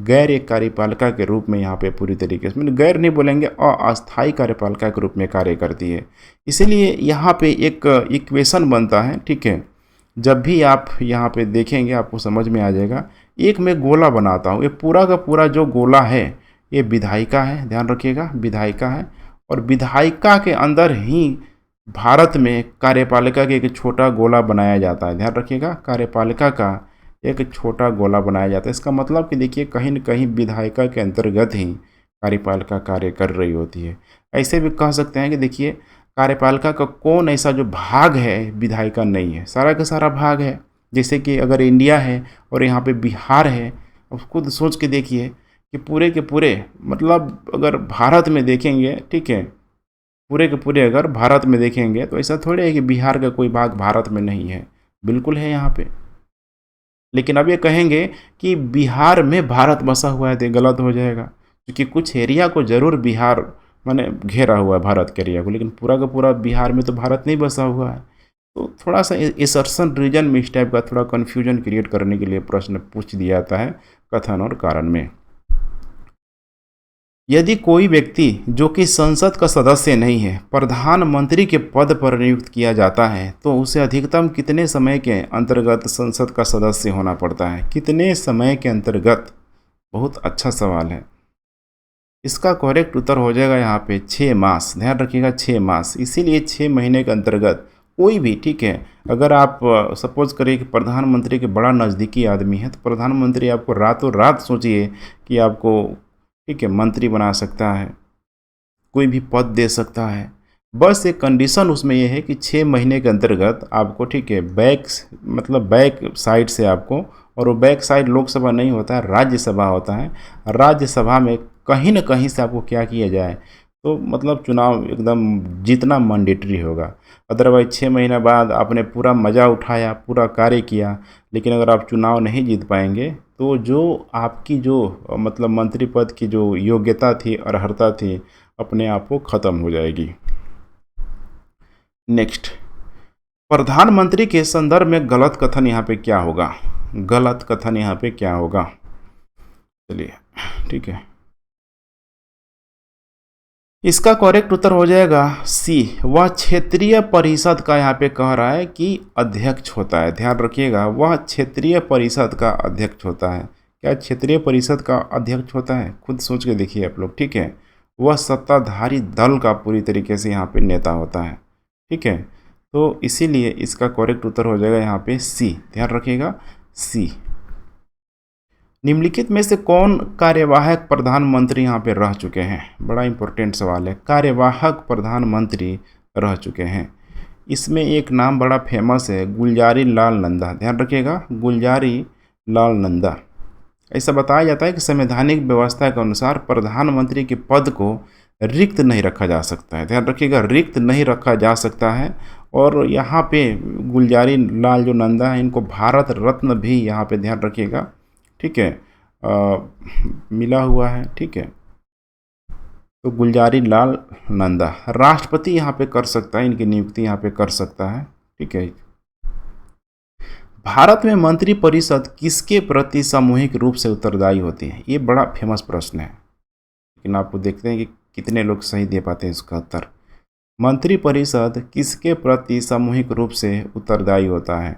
Speaker 1: गैर कार्यपालिका के रूप में यहाँ पे पूरी तरीके से, मैंने गैर नहीं बोलेंगे, अस्थाई कार्यपालिका के रूप में कार्य करती है। इसीलिए यहाँ पे एक इक्वेशन बनता है। ठीक है, जब भी आप यहाँ पे देखेंगे आपको समझ में आ जाएगा। एक मैं गोला बनाता हूँ, ये पूरा का पूरा जो गोला है ये विधायिका है। ध्यान रखिएगा, विधायिका है, और विधायिका के अंदर ही भारत में कार्यपालिका के एक छोटा गोला बनाया जाता है। ध्यान रखिएगा, कार्यपालिका का एक छोटा गोला बनाया जाता है। इसका मतलब कि देखिए, कहीं न कहीं विधायिका के अंतर्गत ही कार्यपालिका कार्य कर रही होती है। ऐसे भी कह सकते हैं कि देखिए, कार्यपालिका का कौन ऐसा जो भाग है विधायिका नहीं है, सारा का सारा भाग है। जैसे कि अगर इंडिया है और यहाँ पे बिहार है, अब खुद सोच के देखिए कि पूरे के पूरे, मतलब अगर भारत में देखेंगे, ठीक है, पूरे के पूरे अगर भारत में देखेंगे तो ऐसा थोड़े है कि बिहार का कोई भाग भारत में नहीं है, बिल्कुल है यहाँ पे। लेकिन अब ये कहेंगे कि बिहार में भारत बसा हुआ है तो गलत हो जाएगा, क्योंकि कुछ एरिया को ज़रूर बिहार माने घेरा हुआ है, भारत के एरिया को, लेकिन पूरा का पूरा बिहार में तो भारत नहीं बसा हुआ है। तो थोड़ा सा असर्शन रीजन में इस टाइप का थोड़ा कन्फ्यूजन क्रिएट करने के लिए प्रश्न पूछ दिया जाता है कथन और कारण में। यदि कोई व्यक्ति जो कि संसद का सदस्य नहीं है प्रधानमंत्री के पद पर नियुक्त किया जाता है तो उसे अधिकतम कितने समय के अंतर्गत संसद का सदस्य होना पड़ता है। कितने समय के अंतर्गत, बहुत अच्छा सवाल है। इसका करेक्ट उत्तर हो जाएगा यहाँ पे 6 मास। ध्यान रखिएगा, 6 मास। इसीलिए 6 महीने के अंतर्गत कोई भी, ठीक है, अगर आप सपोज करिए कि प्रधानमंत्री के बड़ा नज़दीकी आदमी है तो प्रधानमंत्री आपको रातों रात सोचिए कि आपको, ठीक है, मंत्री बना सकता है, कोई भी पद दे सकता है। बस एक कंडीशन उसमें यह है कि 6 महीने के अंतर्गत आपको, ठीक है, बैक साइड से आपको, और वो बैक साइड लोकसभा नहीं होता है, राज्यसभा होता है। राज्यसभा में कहीं न कहीं से आपको क्या किया जाए, तो मतलब चुनाव एकदम जीतना मैंडेटरी होगा। अदरवाइज 6 महीना बाद आपने पूरा मज़ा उठाया, पूरा कार्य किया, लेकिन अगर आप चुनाव नहीं जीत पाएंगे तो जो आपकी जो मतलब मंत्री पद की जो योग्यता थी, अर्हता थी, अपने आप को ख़त्म हो जाएगी। नेक्स्ट, प्रधानमंत्री के संदर्भ में गलत कथन यहाँ पे क्या होगा, गलत कथन यहाँ पे क्या होगा, चलिए ठीक है, इसका करेक्ट उत्तर हो जाएगा सी। वह क्षेत्रीय परिषद का यहाँ पे कह रहा है कि अध्यक्ष होता है। ध्यान रखिएगा, वह क्षेत्रीय परिषद का अध्यक्ष होता है। क्या क्षेत्रीय परिषद का अध्यक्ष होता है? खुद सोच के देखिए आप लोग, ठीक है। वह सत्ताधारी दल का पूरी तरीके से यहाँ पे नेता होता है, ठीक है। तो इसीलिए इसका करेक्ट उत्तर हो जाएगा यहाँ पे सी। ध्यान रखिएगा सी। निम्नलिखित में से कौन कार्यवाहक प्रधानमंत्री यहाँ पे रह चुके हैं? बड़ा इंपॉर्टेंट सवाल है। कार्यवाहक प्रधानमंत्री रह चुके हैं, इसमें एक नाम बड़ा फेमस है, गुलजारी लाल नंदा। ध्यान रखिएगा, गुलजारी लाल नंदा। ऐसा बताया जाता है कि संवैधानिक व्यवस्था के अनुसार प्रधानमंत्री के पद को रिक्त नहीं रखा जा सकता है। ध्यान रखिएगा, रिक्त नहीं रखा जा सकता है। और यहाँ पे गुलजारी लाल जो नंदा है, इनको भारत रत्न भी यहाँ पे ध्यान रखिएगा, ठीक है, मिला हुआ है, ठीक है। तो गुलजारी लाल नंदा राष्ट्रपति यहाँ पे कर सकता है, इनकी नियुक्ति यहाँ पे कर सकता है, ठीक है। भारत में मंत्री परिषद किसके प्रति सामूहिक रूप से उत्तरदायी होती है? ये बड़ा फेमस प्रश्न है, लेकिन आपको देखते हैं कि कितने लोग सही दे पाते हैं इसका उत्तर। मंत्री परिषद किसके प्रति सामूहिक रूप से उत्तरदायी होता है?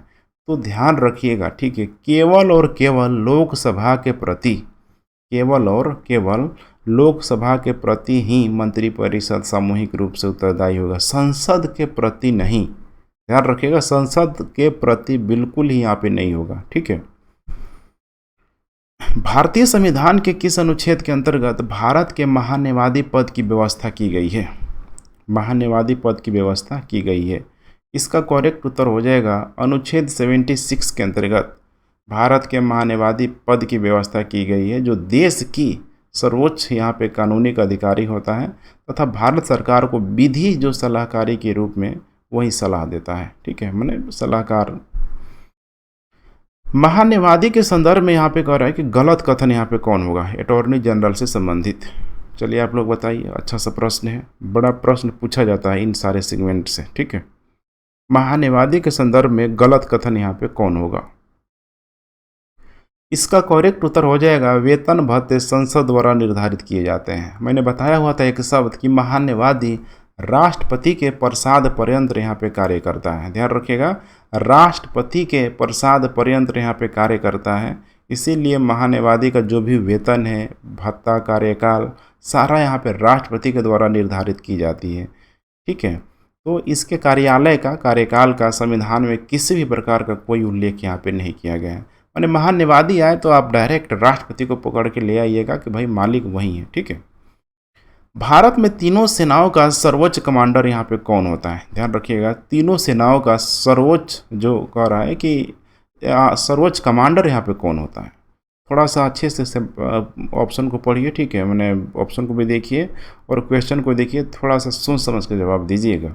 Speaker 1: तो ध्यान रखिएगा, ठीक है, केवल और केवल लोकसभा के प्रति, केवल और केवल लोकसभा के प्रति ही मंत्री परिषद सामूहिक रूप से उत्तरदायी होगा, संसद के प्रति नहीं। ध्यान रखिएगा, संसद के प्रति बिल्कुल ही यहाँ पे नहीं होगा, ठीक है। भारतीय संविधान के किस अनुच्छेद के अंतर्गत भारत के महान्यायवादी पद की व्यवस्था की गई है? महान्यायवादी पद की व्यवस्था की गई है। इसका करेक्ट उत्तर हो जाएगा अनुच्छेद 76 के अंतर्गत भारत के महान्यायवादी पद की व्यवस्था की गई है, जो देश की सर्वोच्च यहाँ पे कानूनी अधिकारी होता है तथा भारत सरकार को विधि जो सलाहकारी के रूप में वही सलाह देता है, ठीक है, माने सलाहकार। महान्यायवादी के संदर्भ में यहाँ पे कह रहा है कि गलत कथन यहाँ पे कौन होगा? अटॉर्नी जनरल से संबंधित। चलिए आप लोग बताइए, अच्छा सा प्रश्न है, बड़ा प्रश्न पूछा जाता है इन सारे सेगमेंट से, ठीक है। महान्यायवादी के संदर्भ में गलत कथन यहाँ पे कौन होगा? इसका करेक्ट उत्तर हो जाएगा वेतन भत्ते संसद द्वारा निर्धारित किए जाते हैं। मैंने बताया हुआ था एक शब्द कि महान्यायवादी राष्ट्रपति के प्रसाद पर्यंत यहाँ पे कार्य करता है। ध्यान रखिएगा, राष्ट्रपति के प्रसाद पर्यंत यहाँ पे कार्य करता है। इसीलिए महान्यायवादी का जो भी वेतन है, भत्ता, कार्यकाल, सारा यहाँ पे राष्ट्रपति के द्वारा निर्धारित की जाती है, ठीक है। तो इसके कार्यालय का, कार्यकाल का संविधान में किसी भी प्रकार का कोई उल्लेख यहाँ पे नहीं किया गया है। माने महान्यायवादी आए तो आप डायरेक्ट राष्ट्रपति को पकड़ के ले आइएगा कि भाई मालिक वही है, ठीक है। भारत में तीनों सेनाओं का सर्वोच्च कमांडर यहाँ पे कौन होता है? ध्यान रखिएगा, तीनों सेनाओं का सर्वोच्च जो कह रहा है कि सर्वोच्च कमांडर यहाँ पे कौन होता है? थोड़ा सा अच्छे से ऑप्शन को पढ़िए, ठीक है, मैंने ऑप्शन को भी देखिए और क्वेश्चन को देखिए, थोड़ा सा सोच समझ के जवाब दीजिएगा,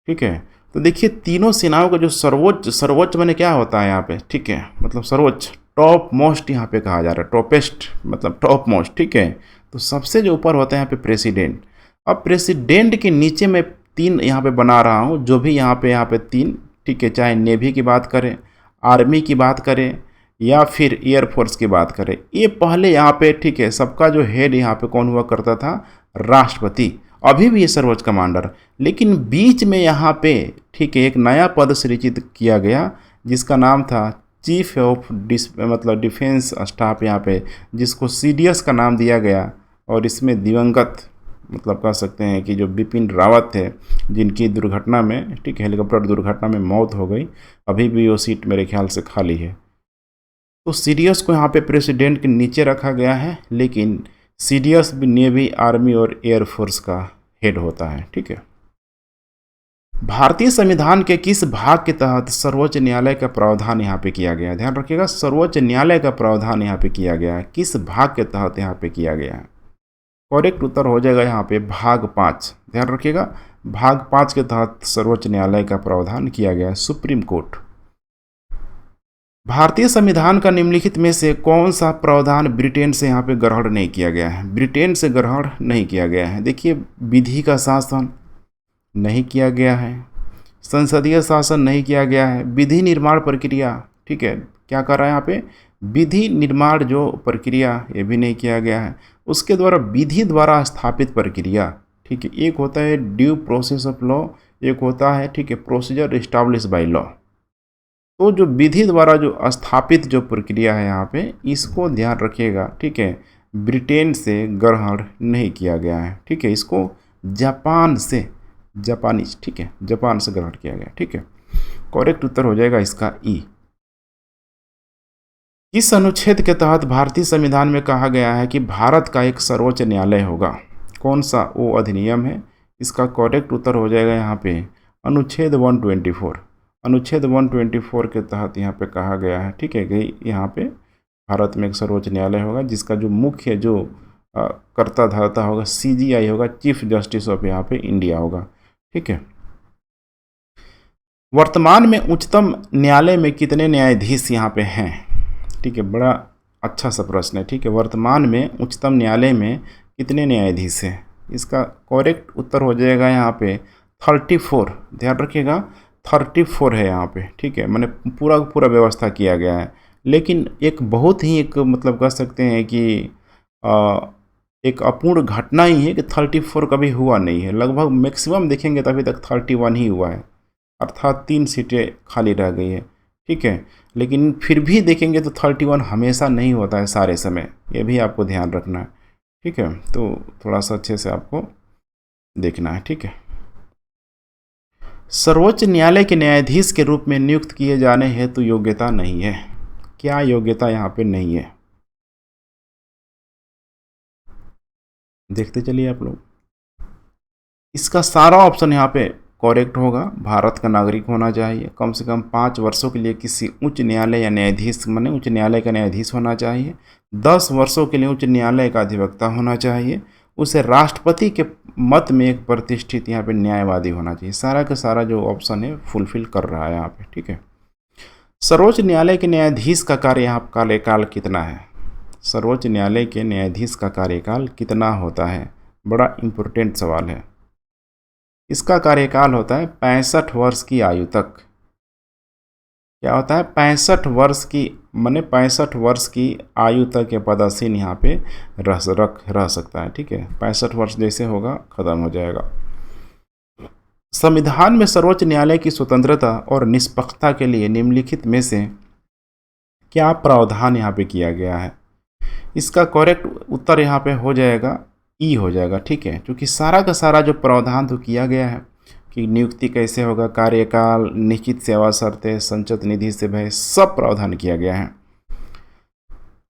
Speaker 1: ठीक है। तो देखिए, तीनों सेनाओं का जो सर्वोच्च मैंने क्या होता है यहाँ पे, ठीक है, मतलब सर्वोच्च, टॉप मोस्ट यहाँ पे कहा जा रहा है, टॉपेस्ट मतलब टॉप मोस्ट, ठीक है। तो सबसे जो ऊपर होता है यहाँ पे प्रेसिडेंट। अब प्रेसिडेंट के नीचे मैं तीन यहाँ पे बना रहा हूँ, जो भी यहाँ पे तीन, ठीक है, चाहे नेवी की बात करें, आर्मी की बात करें या फिर एयरफोर्स की बात करें। ये पहले यहाँ पे, ठीक है, सबका जो हेड यहाँ पे कौन हुआ करता था? राष्ट्रपति। अभी भी ये सर्वोच्च कमांडर, लेकिन बीच में यहाँ पे, ठीक है, एक नया पद सृजित किया गया जिसका नाम था चीफ ऑफ डिफेंस स्टाफ यहाँ पे, जिसको सीडीएस का नाम दिया गया। और इसमें दिवंगत मतलब कह सकते हैं कि जो बिपिन रावत थे, जिनकी दुर्घटना में, ठीक है, हेलीकॉप्टर दुर्घटना में मौत हो गई, अभी भी वो सीट मेरे ख्याल से खाली है। तो सीडीएस को यहाँ पे प्रेसिडेंट के नीचे रखा गया है, लेकिन सीडीएस भी नेवी, आर्मी और एयरफोर्स का हेड होता है, ठीक है। भारतीय संविधान के किस भाग के तहत सर्वोच्च न्यायालय का प्रावधान यहाँ पे किया गया है? ध्यान रखिएगा, सर्वोच्च न्यायालय का प्रावधान यहाँ पे किया गया है, किस भाग के तहत यहाँ पे किया गया है? करेक्ट उत्तर हो जाएगा यहाँ पे भाग 5। ध्यान रखिएगा, भाग 5 के तहत सर्वोच्च न्यायालय का प्रावधान किया गया है, सुप्रीम कोर्ट। भारतीय संविधान का निम्नलिखित में से कौन सा प्रावधान ब्रिटेन से यहाँ पे ग्रहण नहीं किया गया है? ब्रिटेन से ग्रहण नहीं किया गया है। देखिए, विधि का शासन नहीं किया गया है, संसदीय शासन नहीं किया गया है। विधि निर्माण प्रक्रिया, ठीक है, क्या कर रहा है यहाँ पे, विधि निर्माण जो प्रक्रिया, ये भी नहीं किया गया है। उसके द्वारा विधि द्वारा स्थापित प्रक्रिया, ठीक है, एक होता है ड्यू प्रोसेस ऑफ लॉ, एक होता है, ठीक है, प्रोसीजर एस्टाब्लिश बाय लॉ। तो जो विधि द्वारा जो स्थापित जो प्रक्रिया है यहाँ पे, इसको ध्यान रखिएगा, ठीक है, ब्रिटेन से ग्रहण नहीं किया गया है, ठीक है, इसको जापान से, जापानीज, ठीक है, जापान से ग्रहण किया गया, ठीक है। करेक्ट उत्तर हो जाएगा इसका ई। इस अनुच्छेद के तहत भारतीय संविधान में कहा गया है कि भारत का एक सर्वोच्च न्यायालय होगा। कौन सा वो अधिनियम है? इसका करेक्ट उत्तर हो जाएगा यहाँ पे अनुच्छेद 124। अनुच्छेद 124 के तहत यहाँ पे कहा गया है, ठीक है, कि यहाँ पे भारत में एक सर्वोच्च न्यायालय होगा जिसका जो मुख्य जो कर्ता धर्ता होगा CJI होगा, चीफ जस्टिस ऑफ यहाँ पे इंडिया होगा, ठीक है। वर्तमान में उच्चतम न्यायालय में कितने न्यायाधीश यहाँ पे हैं? ठीक है, बड़ा अच्छा सा प्रश्न है, ठीक है। वर्तमान में उच्चतम न्यायालय में कितने न्यायाधीश हैं? इसका करेक्ट उत्तर हो जाएगा यहाँ पे 34। ध्यान रखिएगा 34 है यहाँ पे, ठीक है, मैंने पूरा व्यवस्था किया गया है। लेकिन एक बहुत ही एक मतलब कह सकते हैं कि एक अपूर्ण घटना ही है कि 34 कभी हुआ नहीं है। लगभग मैक्सिमम देखेंगे तो अभी तक 31 ही हुआ है, अर्थात 3 सीटें खाली रह गई है, ठीक है। लेकिन फिर भी देखेंगे तो 31 हमेशा नहीं होता है सारे समय, ये भी आपको ध्यान रखना है, ठीक है। तो थोड़ा सा अच्छे से आपको देखना है, ठीक है। सर्वोच्च न्यायालय के न्यायाधीश के रूप में नियुक्त किए जाने हेतु योग्यता नहीं है। क्या योग्यता यहाँ पे नहीं है? देखते चलिए आप लोग। इसका सारा ऑप्शन यहाँ पे करेक्ट होगा। भारत का नागरिक होना चाहिए, कम से कम 5 वर्षों के लिए किसी उच्च न्यायालय या न्यायाधीश माने उच्च न्यायालय का न्यायाधीश होना चाहिए, 10 वर्षों के लिए उच्च न्यायालय का अधिवक्ता होना चाहिए, उसे राष्ट्रपति के मत में एक प्रतिष्ठित यहाँ पे न्यायवादी होना चाहिए। सारा का सारा जो ऑप्शन है फुलफिल कर रहा है यहाँ पे, ठीक है। सर्वोच्च न्यायालय के न्यायाधीश का कार्य यहाँ कार्यकाल कितना है? सर्वोच्च न्यायालय के न्यायाधीश का कार्यकाल कितना होता है? बड़ा इम्पोर्टेंट सवाल है। इसका कार्यकाल होता है 65 वर्ष की आयु तक। क्या होता है? 65 वर्ष की, माने 65 वर्ष की आयु तक ये पदासीन यहाँ पे रह सकता है, ठीक है। 65 वर्ष जैसे होगा खत्म हो जाएगा। संविधान में सर्वोच्च न्यायालय की स्वतंत्रता और निष्पक्षता के लिए निम्नलिखित में से क्या प्रावधान यहाँ पे किया गया है? इसका करेक्ट उत्तर यहाँ पे हो जाएगा ई हो जाएगा, ठीक है। क्योंकि सारा का सारा जो प्रावधान तो किया गया है कि नियुक्ति कैसे होगा, कार्यकाल, निश्चित सेवा शर्तें, संचित निधि से भय, सब प्रावधान किया गया है।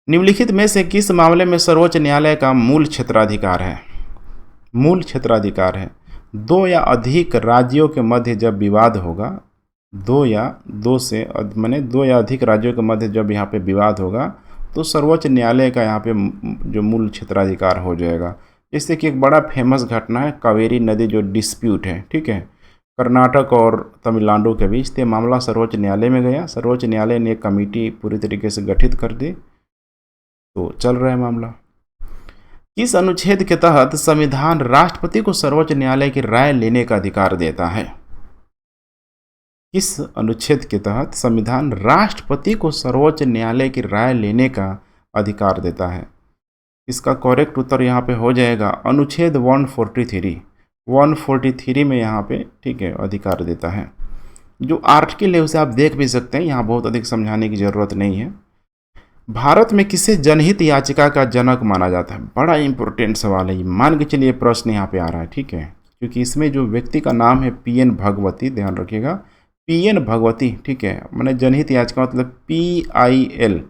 Speaker 1: निम्नलिखित में से किस मामले में सर्वोच्च न्यायालय का मूल क्षेत्राधिकार है? मूल क्षेत्राधिकार है 2 या अधिक राज्यों के मध्य जब विवाद होगा, 2 या अधिक राज्यों के मध्य जब यहाँ पे विवाद होगा तो सर्वोच्च न्यायालय का यहाँ पे जो मूल क्षेत्राधिकार हो जाएगा। जैसे कि एक बड़ा फेमस घटना है कावेरी नदी जो डिस्प्यूट है, ठीक है, कर्नाटक और तमिलनाडु के बीच, तो मामला सर्वोच्च न्यायालय में गया। सर्वोच्च न्यायालय ने एक कमेटी पूरी तरीके से गठित कर दी, तो चल रहा है मामला। किस अनुच्छेद के तहत संविधान राष्ट्रपति को सर्वोच्च न्यायालय की राय लेने का अधिकार देता है? किस अनुच्छेद के तहत संविधान राष्ट्रपति को सर्वोच्च न्यायालय की राय लेने का अधिकार देता है? इसका करेक्ट उत्तर यहाँ पे हो जाएगा अनुच्छेद 143 में यहाँ पे, ठीक है, अधिकार देता है। जो आर्टिकल है उसे आप देख भी सकते हैं, यहाँ बहुत अधिक समझाने की जरूरत नहीं है। भारत में किसे जनहित याचिका का जनक माना जाता है? बड़ा इंपॉर्टेंट सवाल है, मान के चलिए प्रश्न यहाँ पे आ रहा है, ठीक है, क्योंकि इसमें जो व्यक्ति का नाम है PN भगवती, ध्यान रखिएगा PN भगवती, ठीक है, मैंने जनहित याचिका मतलब PIL,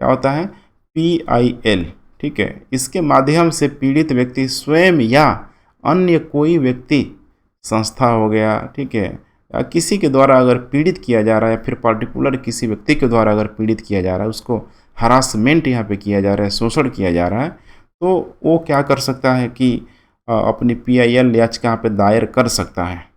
Speaker 1: क्या होता है PIL, ठीक है। इसके माध्यम से पीड़ित व्यक्ति स्वयं या अन्य कोई व्यक्ति, संस्था हो गया, ठीक है, या किसी के द्वारा अगर पीड़ित किया जा रहा है, फिर पर्टिकुलर किसी व्यक्ति के द्वारा अगर पीड़ित किया जा रहा है, उसको हरासमेंट यहाँ पे किया जा रहा है, शोषण किया जा रहा है, तो वो क्या कर सकता है कि अपनी PIL याचिका यहाँ पे दायर कर सकता है।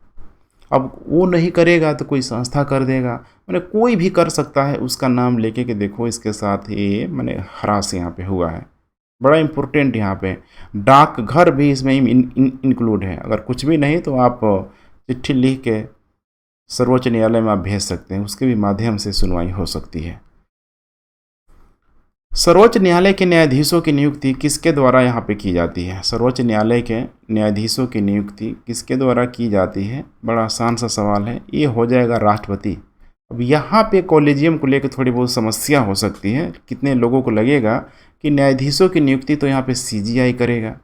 Speaker 1: अब वो नहीं करेगा तो कोई संस्था कर देगा, मैंने कोई भी कर सकता है उसका नाम लेके कि देखो इसके साथ ये मैंने हरास यहाँ पे हुआ है। बड़ा इम्पोर्टेंट यहाँ पे डाकघर भी इसमें इंक्लूड है। अगर कुछ भी नहीं तो आप चिट्ठी लिख के सर्वोच्च न्यायालय में आप भेज सकते हैं, उसके भी माध्यम से सुनवाई हो सकती है। सर्वोच्च न्यायालय के न्यायाधीशों की नियुक्ति किसके द्वारा यहाँ पे की जाती है? सर्वोच्च न्यायालय के न्यायाधीशों की नियुक्ति किसके द्वारा की जाती है? बड़ा आसान सा सवाल है, ये हो जाएगा राष्ट्रपति। अब यहाँ पे कॉलेजियम को लेकर थोड़ी बहुत समस्या हो सकती है, कितने लोगों को लगेगा कि न्यायाधीशों की नियुक्ति तो यहाँ पे CGI करेगा,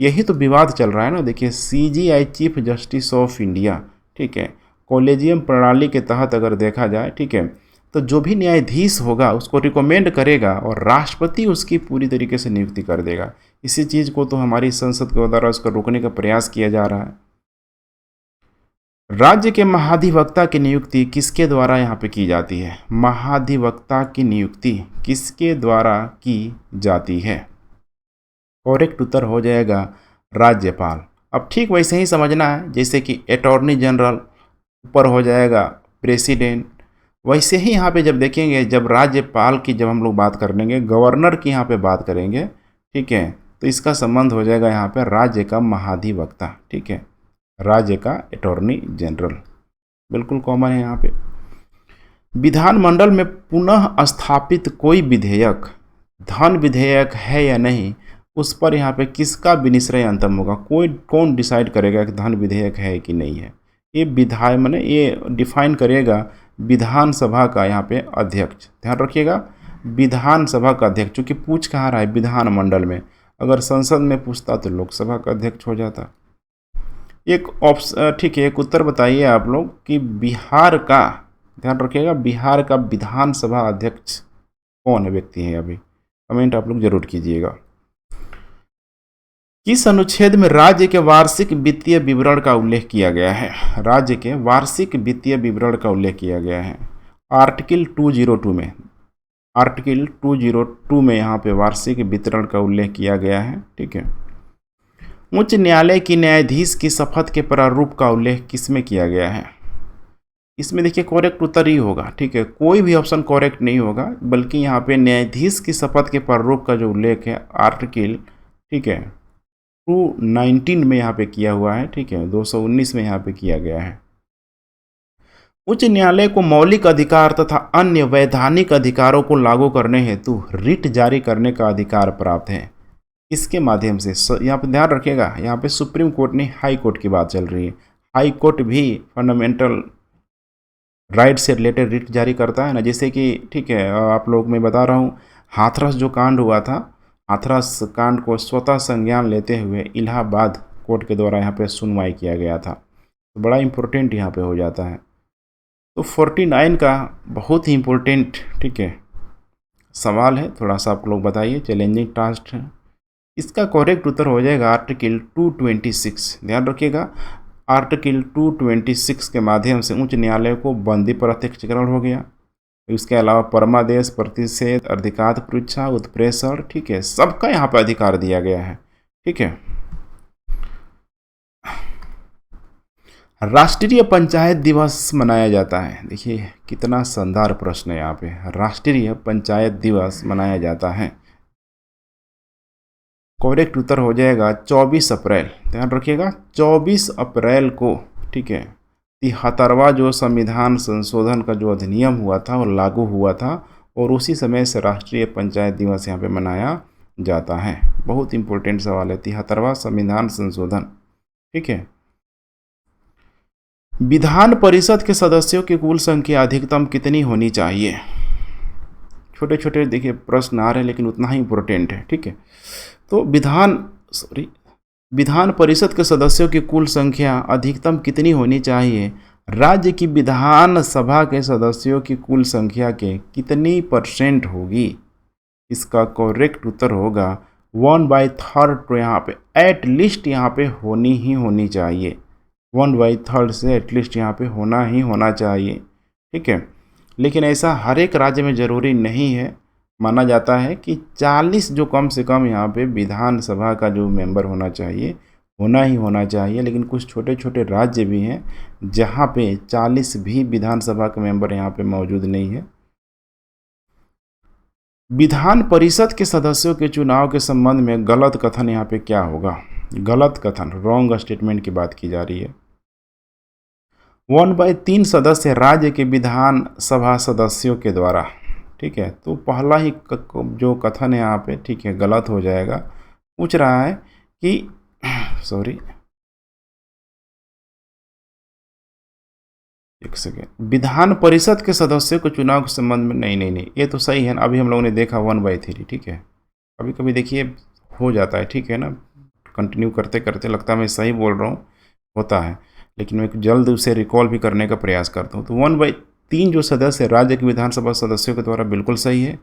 Speaker 1: यही तो विवाद चल रहा है ना। देखिए CGI chief justice of India, ठीक है, कॉलेजियम प्रणाली के तहत अगर देखा जाए, ठीक है, तो जो भी न्यायाधीश होगा उसको रिकमेंड करेगा और राष्ट्रपति उसकी पूरी तरीके से नियुक्ति कर देगा। इसी चीज़ को तो हमारी संसद के द्वारा उसको रोकने का प्रयास किया जा रहा है। राज्य के महाधिवक्ता की नियुक्ति किसके द्वारा यहाँ पे की जाती है? महाधिवक्ता की नियुक्ति किसके द्वारा की जाती है? करेक्ट उत्तर हो जाएगा राज्यपाल। अब ठीक वैसे ही समझना है, जैसे कि अटॉर्नी जनरल ऊपर हो जाएगा प्रेसिडेंट, वैसे ही यहाँ पे जब देखेंगे, जब राज्यपाल की जब हम लोग बात करेंगे, गवर्नर की यहाँ पे बात करेंगे, ठीक है, तो इसका संबंध हो जाएगा यहाँ पे राज्य का महाधिवक्ता, ठीक है, राज्य का अटॉर्नी जनरल, बिल्कुल कॉमन है यहाँ पे। विधानमंडल में पुनः स्थापित कोई विधेयक धन विधेयक है या नहीं, उस पर यहाँ पे किसका विनिश्चय अंतिम होगा? कौन डिसाइड करेगा कि धन विधेयक है कि नहीं है? ये विधायक माने ये डिफाइन करेगा विधानसभा का यहाँ पे अध्यक्ष। ध्यान रखिएगा, विधानसभा का अध्यक्ष, चूँकि पूछ कहाँ रहा है विधानमंडल में, अगर संसद में पूछता तो लोकसभा का अध्यक्ष हो जाता। एक ऑप्शन, ठीक है, एक उत्तर बताइए आप लोग कि बिहार का, ध्यान रखिएगा, बिहार का विधानसभा अध्यक्ष कौन है, व्यक्ति है? अभी कमेंट आप लोग जरूर कीजिएगा। किस अनुच्छेद में राज्य के वार्षिक वित्तीय विवरण का उल्लेख किया गया है? राज्य के वार्षिक वित्तीय विवरण का उल्लेख किया गया है आर्टिकल 202 में। आर्टिकल 202 में यहाँ पे वार्षिक वितरण का उल्लेख किया गया है, ठीक है। उच्च न्यायालय की न्यायाधीश की शपथ के प्रारूप का उल्लेख किसमें किया गया है? इसमें देखिए करेक्ट उत्तर ही होगा, ठीक है, कोई भी ऑप्शन करेक्ट नहीं होगा, बल्कि यहाँ पे न्यायाधीश की शपथ के प्रारूप का जो उल्लेख है आर्टिकल, ठीक है, 219 में यहाँ पे किया हुआ है, ठीक है, 219 में यहाँ पे किया गया है। उच्च न्यायालय को मौलिक अधिकार तथा अन्य वैधानिक अधिकारों को लागू करने हेतु रिट जारी करने का अधिकार प्राप्त है। इसके माध्यम से यहाँ पे ध्यान रखिएगा, यहाँ पे सुप्रीम कोर्ट नहीं, हाई कोर्ट की बात चल रही है। हाई कोर्ट भी फंडामेंटल राइट से रिलेटेड रिट जारी करता है ना, जैसे कि, ठीक है, आप लोग मैं बता रहा हूँ, हाथरस जो कांड हुआ था, हाथरस कांड को स्वतः संज्ञान लेते हुए इलाहाबाद कोर्ट के द्वारा यहाँ पे सुनवाई किया गया था, तो बड़ा इम्पोर्टेंट यहाँ पे हो जाता है। तो 49 का बहुत ही इम्पोर्टेंट, ठीक है, सवाल है, थोड़ा सा आप लोग बताइए, चैलेंजिंग टास्क है। इसका करेक्ट उत्तर हो जाएगा आर्टिकल 226। ध्यान रखिएगा, आर्टिकल 226 के माध्यम से उच्च न्यायालय को बंदी प्रत्यक्षीकरण हो गया। इसके अलावा परमादेश, प्रतिषेध, अधिकार परीक्षा, उत्प्रेषण, ठीक है, सबका यहाँ पर अधिकार दिया गया है, ठीक है। राष्ट्रीय पंचायत दिवस मनाया जाता है, देखिए कितना शानदार प्रश्न है यहाँ पे, राष्ट्रीय पंचायत दिवस मनाया जाता है। करेक्ट उत्तर हो जाएगा 24 अप्रैल। ध्यान रखिएगा 24 अप्रैल को, ठीक है, 73वां जो संविधान संशोधन का जो अधिनियम हुआ था वो लागू हुआ था, और उसी समय से राष्ट्रीय पंचायत दिवस यहाँ पे मनाया जाता है। बहुत इंपॉर्टेंट सवाल है, 73वां संविधान संशोधन, ठीक है। विधान परिषद के सदस्यों की कुल संख्या अधिकतम कितनी होनी चाहिए? छोटे छोटे देखिए प्रश्न आ रहे हैं, लेकिन उतना ही इम्पोर्टेंट है, ठीक है। तो विधान परिषद के सदस्यों की कुल संख्या अधिकतम कितनी होनी चाहिए? राज्य की विधान सभा के सदस्यों की कुल संख्या के कितनी % होगी? इसका करेक्ट उत्तर होगा 1/3। तो यहाँ पे एटलीस्ट यहाँ पे होनी ही होनी चाहिए, 1/3 से एटलीस्ट यहाँ पे होना ही होना चाहिए, ठीक है। लेकिन ऐसा हर एक राज्य में ज़रूरी नहीं है, माना जाता है कि 40 जो कम से कम यहाँ पे विधानसभा का जो मेंबर होना चाहिए, होना ही होना चाहिए। लेकिन कुछ छोटे छोटे राज्य भी हैं जहाँ पे 40 भी विधानसभा के मेंबर यहाँ पे मौजूद नहीं है। विधान परिषद के सदस्यों के चुनाव के संबंध में गलत कथन यहाँ पे क्या होगा? गलत कथन, रॉन्ग स्टेटमेंट की बात की जा रही है। 1/3 सदस्य राज्य के विधानसभा सदस्यों के द्वारा, ठीक है। तो पहला ही जो कथन है यहाँ पे, ठीक है, गलत हो जाएगा। पूछ रहा है कि सॉरी, एक सेकेंड, विधान परिषद के सदस्यों के चुनाव के संबंध में, नहीं नहीं नहीं, ये तो सही है ना। अभी हम लोगों ने देखा 1/3, ठीक है। कभी कभी देखिए हो जाता है, ठीक है ना, कंटिन्यू करते करते लगता है मैं सही बोल रहा हूँ, होता है, लेकिन मैं जल्द उसे रिकॉल भी करने का प्रयास करता हूँ। तो 1/3 जो सदस्य राज्य के विधानसभा सदस्यों के द्वारा, बिल्कुल सही है।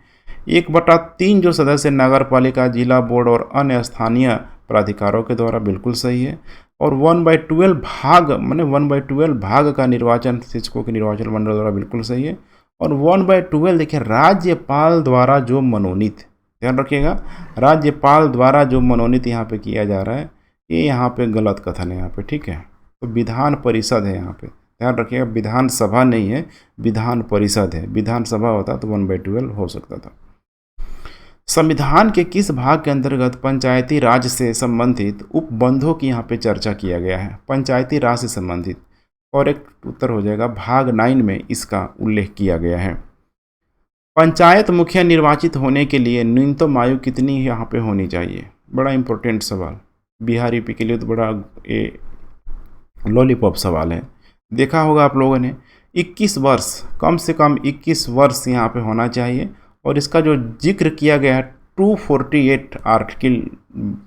Speaker 1: 1/3 जो सदस्य नगर पालिका, जिला बोर्ड और अन्य स्थानीय प्राधिकारों के द्वारा, बिल्कुल सही है। और 1/12 भाग, मैंने 1/12 भाग का निर्वाचन शिक्षकों के निर्वाचन मंडल द्वारा, बिल्कुल सही है। और 1/12 देखिए राज्यपाल द्वारा जो मनोनीत, ध्यान रखिएगा, राज्यपाल द्वारा जो मनोनीत यहाँ पे किया जा रहा है, ये यहाँ पे गलत कथन है यहाँ पे, ठीक है। तो विधान परिषद है यहाँ पे, ध्यान रखिएगा, विधानसभा नहीं है, विधान परिषद है। विधानसभा होता तो 1/12 हो सकता था। संविधान के किस भाग के अंतर्गत पंचायती राज से संबंधित उपबंधों की यहाँ पे चर्चा किया गया है? पंचायती राज से संबंधित, करेक्ट उत्तर हो जाएगा भाग 9 में इसका उल्लेख किया गया है। पंचायत मुखिया निर्वाचित होने के लिए न्यूनतम आयु कितनी यहाँ पे होनी चाहिए? बड़ा इंपॉर्टेंट सवाल, बिहार यूपी के लिए तो बड़ा ये लॉलीपॉप सवाल है। देखा होगा आप लोगों ने, 21 वर्ष, कम से कम 21 वर्ष यहाँ पे होना चाहिए। और इसका जो जिक्र किया गया है 248 आर्टिकल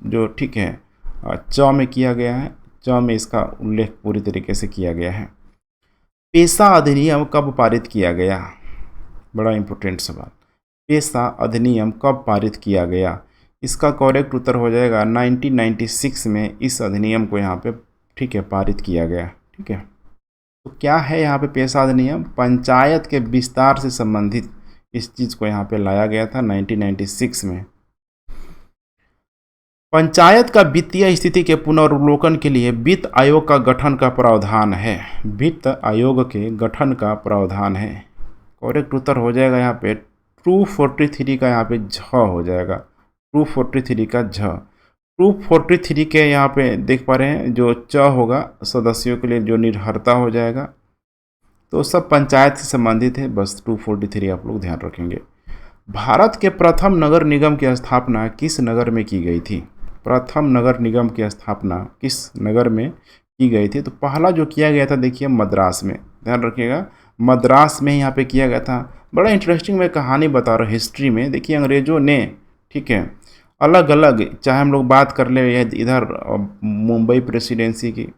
Speaker 1: जो, ठीक है, च में किया गया है, च में इसका उल्लेख पूरी तरीके से किया गया है। पेशा अधिनियम कब पारित किया गया? बड़ा इंपॉर्टेंट सवाल, पेशा अधिनियम कब पारित किया गया? इसका करेक्ट उत्तर हो जाएगा 1996 में इस अधिनियम को यहाँ पे, ठीक है, पारित किया गया, ठीक है। तो क्या है यहाँ पे पेशा अधिनियम? पंचायत के विस्तार से संबंधित इस चीज़ को यहाँ पे लाया गया था 1996 में। पंचायत का वित्तीय स्थिति के पुनर्वलोकन के लिए वित्त आयोग का गठन का प्रावधान है। वित्त आयोग के गठन का प्रावधान है। करेक्ट उत्तर हो जाएगा यहाँ पे 243 का, यहाँ पे झ हो जाएगा, 243 का झ। 243 के यहाँ पे देख पा रहे हैं, जो च होगा सदस्यों के लिए जो निर्भरता हो जाएगा, तो सब पंचायत से संबंधित है, बस 243 आप लोग ध्यान रखेंगे। भारत के प्रथम नगर निगम की स्थापना किस नगर में की गई थी? प्रथम नगर निगम की स्थापना किस नगर में की गई थी? तो पहला जो किया गया था, देखिए मद्रास में, ध्यान रखिएगा, मद्रास में यहाँ पे किया गया था। बड़ा इंटरेस्टिंग मैं कहानी बता रहा हूँ हिस्ट्री में। देखिए अंग्रेज़ों ने, ठीक है, अलग अलग, चाहे हम लोग बात कर ले इधर मुंबई प्रेसिडेंसी की,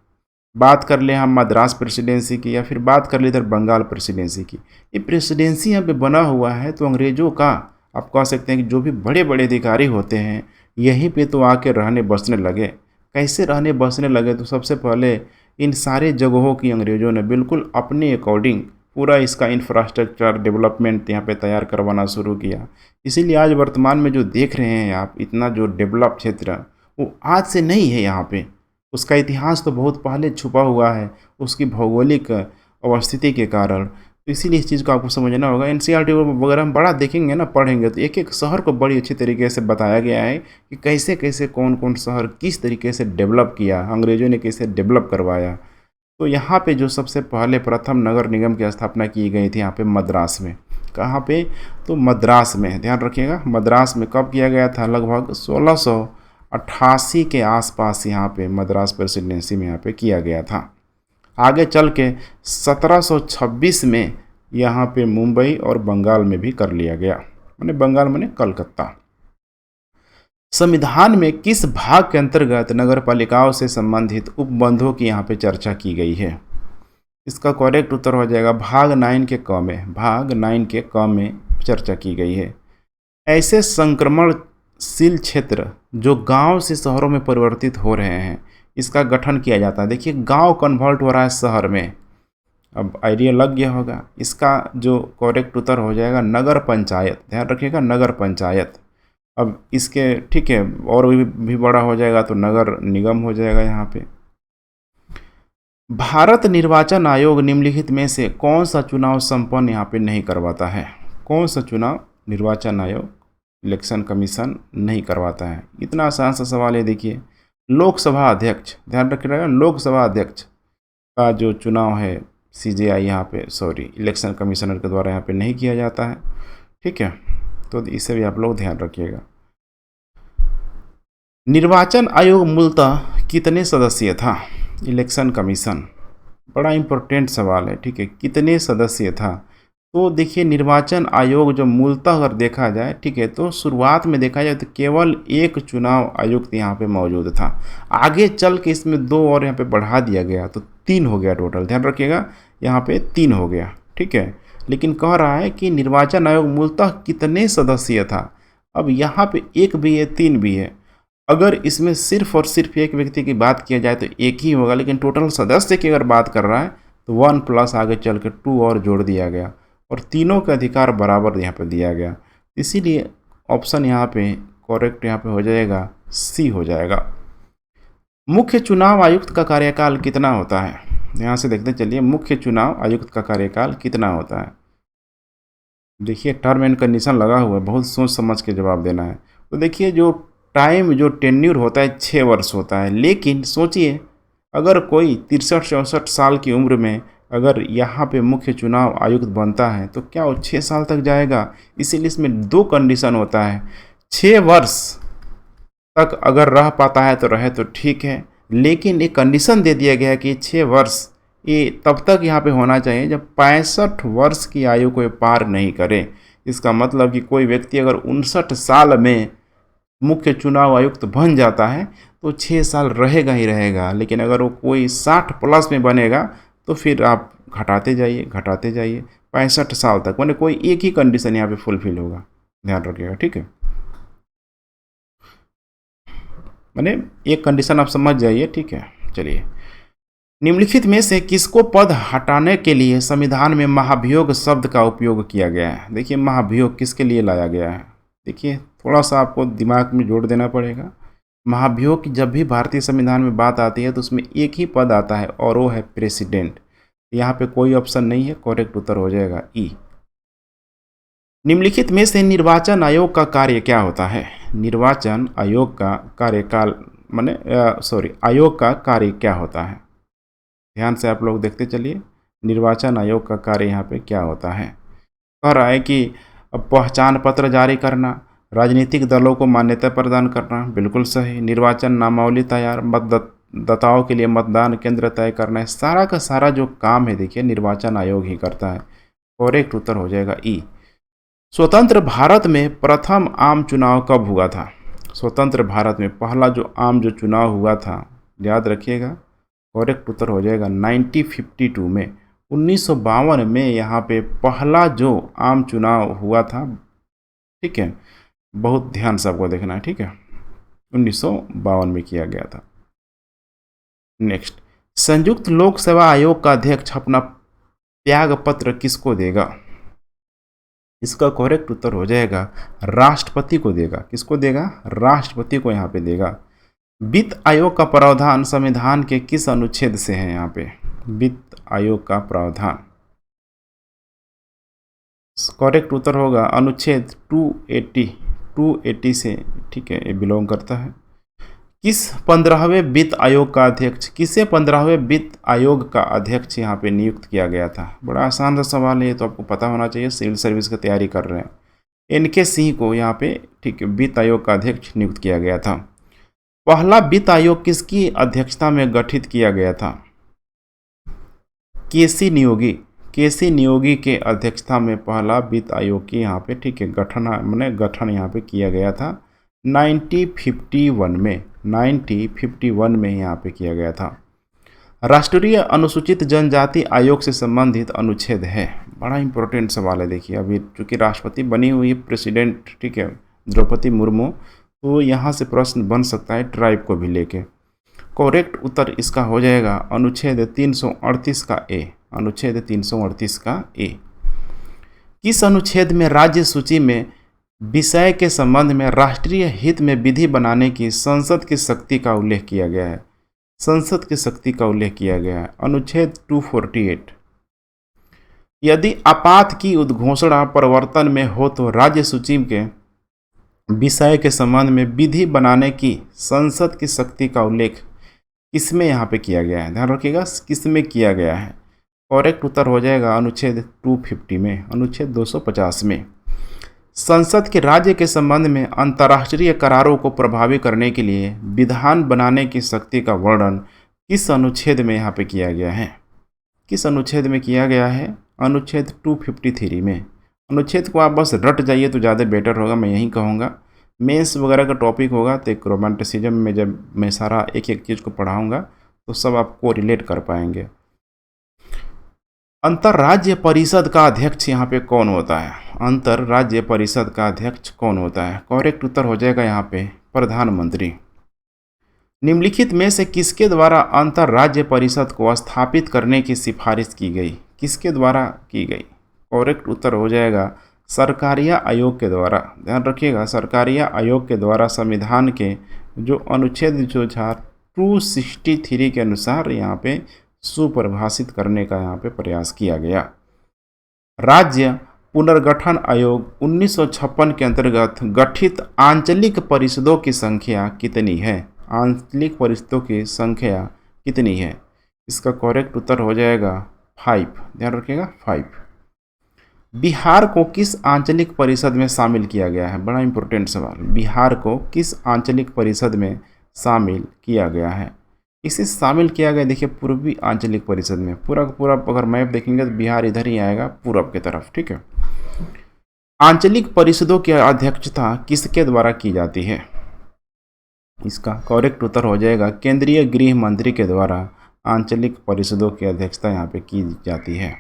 Speaker 1: बात कर ले हम मद्रास प्रेसिडेंसी की, या फिर बात कर ले इधर बंगाल प्रेसिडेंसी की, ये प्रेसिडेंसी यहाँ पे बना हुआ है। तो अंग्रेज़ों का, आप कह सकते हैं कि जो भी बड़े बड़े अधिकारी होते हैं यहीं पे तो आके रहने बसने लगे। कैसे रहने बसने लगे? तो सबसे पहले इन सारे जगहों की अंग्रेज़ों ने बिल्कुल अपने अकॉर्डिंग पूरा इसका इंफ्रास्ट्रक्चर डेवलपमेंट यहाँ पे तैयार करवाना शुरू किया। इसीलिए आज वर्तमान में जो देख रहे हैं आप, इतना जो डेवलप क्षेत्र, वो आज से नहीं है यहाँ पे, उसका इतिहास तो बहुत पहले छुपा हुआ है उसकी भौगोलिक अवस्थिति के कारण। तो इसीलिए इस चीज़ को आपको समझना होगा। एनसीईआरटी वगैरह हम बड़ा देखेंगे ना, पढ़ेंगे, तो एक एक शहर को बड़ी अच्छी तरीके से बताया गया है कि कैसे कैसे कौन कौन शहर किस तरीके से डेवलप किया, अंग्रेज़ों ने कैसे डेवलप करवाया। तो यहाँ पे जो सबसे पहले प्रथम नगर निगम की स्थापना की गई थी यहाँ पे मद्रास में। कहाँ पे? तो मद्रास में, ध्यान रखिएगा, मद्रास में कब किया गया था? लगभग 1688 के आसपास यहाँ पे मद्रास प्रेसिडेंसी में यहाँ पे किया गया था। आगे चल के 1726 में यहाँ पे मुंबई और बंगाल में भी कर लिया गया, माने बंगाल माने कलकत्ता। संविधान में किस भाग के अंतर्गत नगर पालिकाओं से संबंधित उपबंधों की यहाँ पे चर्चा की गई है? इसका करेक्ट उत्तर हो जाएगा भाग 9 के क में, भाग 9 के क में चर्चा की गई है। ऐसे संक्रमणशील क्षेत्र जो गांव से शहरों में परिवर्तित हो रहे हैं, इसका गठन किया जाता है। देखिए गांव कन्वर्ट हो रहा है शहर में, अब आइडिया लग गया होगा। इसका जो करेक्ट उत्तर हो जाएगा नगर पंचायत, ध्यान रखिएगा, नगर पंचायत। अब इसके, ठीक है, और भी बड़ा हो जाएगा तो नगर निगम हो जाएगा यहाँ पे। भारत निर्वाचन आयोग निम्नलिखित में से कौन सा चुनाव संपन्न यहाँ पे नहीं करवाता है? कौन सा चुनाव निर्वाचन आयोग, इलेक्शन कमीशन नहीं करवाता है? इतना आसान सा सवाल है। देखिए लोकसभा अध्यक्ष, ध्यान रखिएगा, लोकसभा अध्यक्ष का जो चुनाव है CJI यहाँ पे इलेक्शन कमिश्नर के द्वारा यहाँ पे नहीं किया जाता है। ठीक है, तो इसे भी आप लोग ध्यान रखिएगा। निर्वाचन आयोग मूलतः कितने सदस्यीय था? इलेक्शन कमीशन, बड़ा इम्पोर्टेंट सवाल है। ठीक है, कितने सदस्यीय था? तो देखिए, निर्वाचन आयोग जो मूलतः अगर देखा जाए, ठीक है, तो शुरुआत में देखा जाए तो केवल एक चुनाव आयुक्त यहाँ पे मौजूद था। आगे चल के इसमें 2 और यहाँ पे बढ़ा दिया गया, तो 3 हो गया टोटल। ध्यान रखिएगा, यहाँ पे 3 हो गया। ठीक है, लेकिन कह रहा है कि निर्वाचन आयोग मूलतः कितने सदस्यीय था। अब यहाँ पे 1 भी है, 3 भी है। अगर इसमें सिर्फ और सिर्फ एक व्यक्ति की बात किया जाए तो 1 ही होगा, लेकिन टोटल सदस्य की अगर बात कर रहा है तो 1 प्लस आगे चल के 2 और जोड़ दिया गया, और तीनों का अधिकार बराबर यहाँ पे दिया गया। इसीलिए ऑप्शन यहाँ पे करेक्ट यहाँ पे हो जाएगा, सी हो जाएगा। मुख्य चुनाव आयुक्त का कार्यकाल कितना होता है? यहाँ से देखते चलिए, मुख्य चुनाव आयुक्त का कार्यकाल कितना होता है। देखिए, टर्म एंड कंडीशन लगा हुआ है, बहुत सोच समझ के जवाब देना है। तो देखिए, जो टाइम जो टेन्यूर होता है 6 वर्ष होता है, लेकिन सोचिए अगर कोई 63-64 साल की उम्र में अगर यहाँ पे मुख्य चुनाव आयुक्त बनता है तो क्या वो 6 साल तक जाएगा? इसीलिए इसमें 2 कंडीशन होता है। 6 वर्ष तक अगर रह पाता है तो रहे तो ठीक है, लेकिन एक कंडीशन दे दिया गया है कि 6 वर्ष ये तब तक यहाँ पे होना चाहिए जब 65 वर्ष की आयु को पार नहीं करे। इसका मतलब कि कोई व्यक्ति अगर 59 साल में मुख्य चुनाव आयुक्त बन जाता है तो 6 साल रहेगा ही रहेगा, लेकिन अगर वो कोई 60 प्लस में बनेगा तो फिर आप घटाते जाइए 65 साल तक, माने कोई एक ही कंडीशन यहाँ पे फुलफिल होगा। ध्यान रखिएगा, ठीक है, माने एक कंडीशन आप समझ जाइए। ठीक है, चलिए, निम्नलिखित में से किसको पद हटाने के लिए संविधान में महाभियोग शब्द का उपयोग किया गया है? देखिए, महाभियोग किसके लिए लाया गया है? देखिए, थोड़ा सा आपको दिमाग में जोड़ देना पड़ेगा। महाभियोग की जब भी भारतीय संविधान में बात आती है तो उसमें एक ही पद आता है और वो है प्रेसिडेंट। यहाँ पे कोई ऑप्शन नहीं है, करेक्ट उत्तर हो जाएगा ई। निम्नलिखित में से निर्वाचन आयोग का कार्य क्या होता है? निर्वाचन आयोग का कार्यकाल आयोग का कार्य क्या होता है? ध्यान से आप लोग देखते चलिए, निर्वाचन आयोग का कार्य यहाँ पे क्या होता है। कह रहा है कि पहचान पत्र जारी करना, राजनीतिक दलों को मान्यता प्रदान करना, बिल्कुल सही। निर्वाचन नामावली तैयार, मतदाताओं के लिए मतदान केंद्र तय करना है, सारा का सारा जो काम है देखिए निर्वाचन आयोग ही करता है। करेक्ट उत्तर हो जाएगा ई। स्वतंत्र भारत में प्रथम आम चुनाव कब हुआ था? स्वतंत्र भारत में पहला जो आम जो चुनाव हुआ था, याद रखिएगा, करेक्ट उत्तर हो जाएगा 1952 में, 1952 में यहाँ पे पहला जो आम चुनाव हुआ था। ठीक है, बहुत ध्यान से आपको देखना है। ठीक है, 1952 में किया गया था। नेक्स्ट, संयुक्त लोक सेवा आयोग का अध्यक्ष अपना त्याग पत्र किसको देगा? इसका करेक्ट उत्तर हो जाएगा राष्ट्रपति को देगा। किसको देगा? राष्ट्रपति को यहाँ पे देगा। वित्त आयोग का प्रावधान संविधान के किस अनुच्छेद से है? यहाँ पे वित्त आयोग का प्रावधान, करेक्ट उत्तर होगा अनुच्छेद 280 से। ठीक है, ये बिलोंग करता है। किस 15वें वित्त आयोग का अध्यक्ष, किसे 15वें वित्त आयोग का अध्यक्ष यहाँ पे नियुक्त किया गया था? बड़ा आसान सा सवाल है, ये तो आपको पता होना चाहिए, सिविल सर्विस की तैयारी कर रहे हैं। NK सिंह को यहाँ पे, ठीक है, वित्त आयोग का अध्यक्ष नियुक्त किया गया था। पहला वित्त आयोग किसकी अध्यक्षता में गठित किया गया था? KC नियोगी के अध्यक्षता में पहला वित्त आयोग की यहाँ पे, ठीक है, गठन यहाँ पे किया गया था 1951 में यहाँ पे किया गया था। राष्ट्रीय अनुसूचित जनजाति आयोग से संबंधित अनुच्छेद है, बड़ा इंपॉर्टेंट सवाल है। देखिए, अभी चूंकि राष्ट्रपति बनी हुई है प्रेसिडेंट, ठीक है, द्रौपदी मुर्मू, तो यहाँ से प्रश्न बन सकता है ट्राइब को भी लेके। करेक्ट उत्तर इसका हो जाएगा अनुच्छेद 338 का ए, अनुच्छेद 338 का ए। किस अनुच्छेद में राज्य सूची में विषय के संबंध में राष्ट्रीय हित में विधि बनाने की संसद की शक्ति का उल्लेख किया गया है? संसद की शक्ति का उल्लेख किया गया है अनुच्छेद 248। यदि आपात की उद्घोषणा प्रवर्तन में हो तो राज्य सूची के विषय के संबंध में विधि बनाने की संसद की शक्ति का उल्लेख किसमें यहाँ पे किया गया है? ध्यान रखिएगा, किसमें किया गया है। करेक्ट उत्तर हो जाएगा अनुच्छेद 250 में, अनुच्छेद 250 में। संसद के राज्य के संबंध में अंतर्राष्ट्रीय करारों को प्रभावी करने के लिए विधान बनाने की शक्ति का वर्णन किस अनुच्छेद में यहाँ पे किया गया है? किस अनुच्छेद में किया गया है? अनुच्छेद 253 में। अनुच्छेद को आप बस रट जाइए तो ज़्यादा बेटर होगा, मैं यही कहूँगा। मेंस वगैरह का टॉपिक होगा तो एक रोमांटिसिज्म में जब मैं सारा एक एक चीज़ को पढ़ाऊँगा तो सब आपको रिलेट कर पाएंगे। अंतर्राज्य परिषद का अध्यक्ष यहाँ पे कौन होता है? अंतर्राज्य परिषद का अध्यक्ष कौन होता है? करेक्ट उत्तर हो जाएगा यहाँ पे प्रधानमंत्री। निम्नलिखित में से किसके द्वारा अंतर्राज्य परिषद को स्थापित करने की सिफारिश की गई? किसके द्वारा की गई? करेक्ट उत्तर हो जाएगा सरकारिया आयोग के द्वारा। ध्यान रखिएगा, सरकारिया आयोग के द्वारा संविधान के जो अनुच्छेद जो 263 के अनुसार यहाँ पे सुपरिभाषित करने का यहाँ पे प्रयास किया गया। राज्य पुनर्गठन आयोग 1956 के अंतर्गत गठित आंचलिक परिषदों की संख्या कितनी है? आंचलिक परिषदों की संख्या कितनी है? इसका करेक्ट उत्तर हो जाएगा 5। ध्यान रखिएगा 5। बिहार को किस आंचलिक परिषद में शामिल किया गया है? बड़ा इंपॉर्टेंट सवाल। बिहार को किस आंचलिक परिषद में शामिल किया गया है? इसे शामिल किया गया, देखिए, पूर्वी आंचलिक परिषद में। पूरा पूरा अगर मैप देखेंगे तो बिहार इधर ही आएगा पूरब की तरफ, ठीक है। आंचलिक परिषदों की अध्यक्षता किसके द्वारा की जाती है? इसका करेक्ट उत्तर हो जाएगा केंद्रीय गृह मंत्री के द्वारा आंचलिक परिषदों की अध्यक्षता यहाँ पे की जाती है।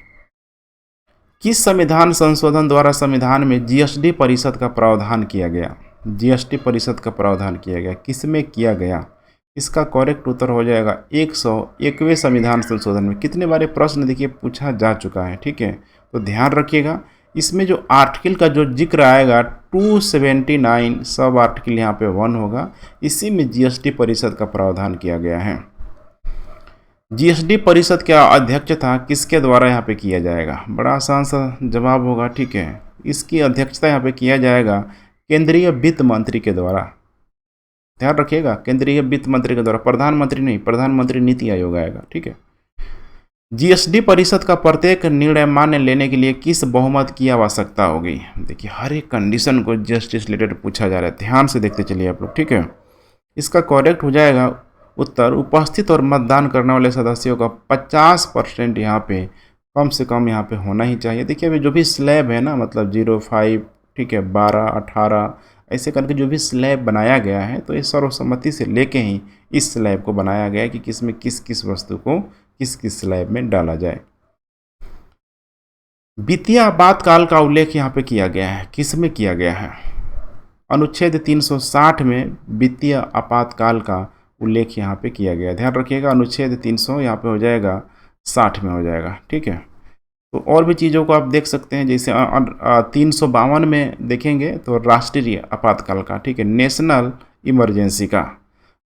Speaker 1: किस संविधान संशोधन द्वारा संविधान में जीएसटी परिषद का प्रावधान किया गया? जीएसटी परिषद का प्रावधान किया गया, किसमें किया गया? इसका करेक्ट उत्तर हो जाएगा 101वें संविधान संशोधन में। कितने बार प्रश्न देखिए पूछा जा चुका है, ठीक है। तो ध्यान रखिएगा, इसमें जो आर्टिकल का जो जिक्र आएगा 279 सब आर्टिकल यहाँ पे 1 होगा, इसी में जीएसटी परिषद का प्रावधान किया गया है। जीएसटी परिषद का अध्यक्षता किसके द्वारा यहाँ पे किया जाएगा? बड़ा आसान सा जवाब होगा, ठीक है। इसकी अध्यक्षता यहाँ पे किया जाएगा केंद्रीय वित्त मंत्री के द्वारा। ध्यान रखिएगा, केंद्रीय वित्त मंत्री के द्वारा, प्रधानमंत्री नहीं, प्रधानमंत्री नीति आयोग आएगा, ठीक है। जीएसटी परिषद का प्रत्येक निर्णय मान्य लेने के लिए किस बहुमत की आवश्यकता होगी? देखिए, हर एक कंडीशन को जीएसटी से रिलेटेड पूछा जा रहा है, ध्यान से देखते चलिए आप लोग, ठीक है। इसका करेक्ट हो जाएगा उत्तर उपस्थित और मतदान करने वाले सदस्यों का 50% यहाँ पे कम से कम यहाँ पे होना ही चाहिए। देखिए, अभी जो भी स्लैब है ना, मतलब 05, ठीक है, 12, 18 ऐसे करके जो भी स्लैब बनाया गया है, तो ये सर्वसम्मति से लेके ही इस स्लैब को बनाया गया है कि किस में किस किस वस्तु को किस किस स्लैब में डाला जाए। वित्तीय आपातकाल का उल्लेख यहाँ पे किया गया है, किस में किया गया है? अनुच्छेद 360 में वित्तीय आपातकाल का उल्लेख यहाँ पे किया गया है। ध्यान रखिएगा, अनुच्छेद 300 यहाँ पे हो जाएगा 60 में हो जाएगा, ठीक है। तो और भी चीज़ों को आप देख सकते हैं, जैसे 352 में देखेंगे तो राष्ट्रीय आपातकाल का, ठीक है, नेशनल इमरजेंसी का।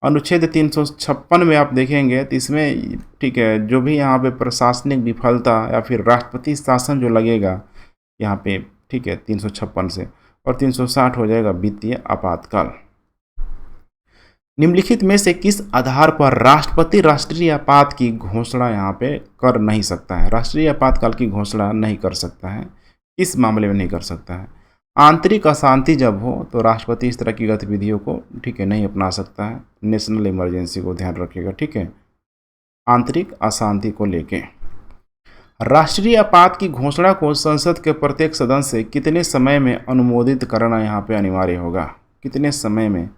Speaker 1: अनुच्छेद 356 में आप देखेंगे तो इसमें, ठीक है, जो भी यहाँ पे प्रशासनिक विफलता या फिर राष्ट्रपति शासन जो लगेगा यहाँ पे, ठीक है, 356 से, और 360 हो जाएगा वित्तीय आपातकाल। निम्नलिखित में से किस आधार पर राष्ट्रपति राष्ट्रीय आपात की घोषणा यहाँ पे कर नहीं सकता है? राष्ट्रीय आपातकाल की घोषणा नहीं कर सकता है, इस मामले में नहीं कर सकता है। आंतरिक अशांति जब हो तो राष्ट्रपति इस तरह की गतिविधियों को, ठीक है, नहीं अपना सकता है। नेशनल इमरजेंसी को ध्यान रखिएगा, ठीक है, आंतरिक अशांति को लेके। राष्ट्रीय आपात की घोषणा को संसद के प्रत्येक सदन से कितने समय में अनुमोदित करना यहाँ पे अनिवार्य होगा? कितने समय में?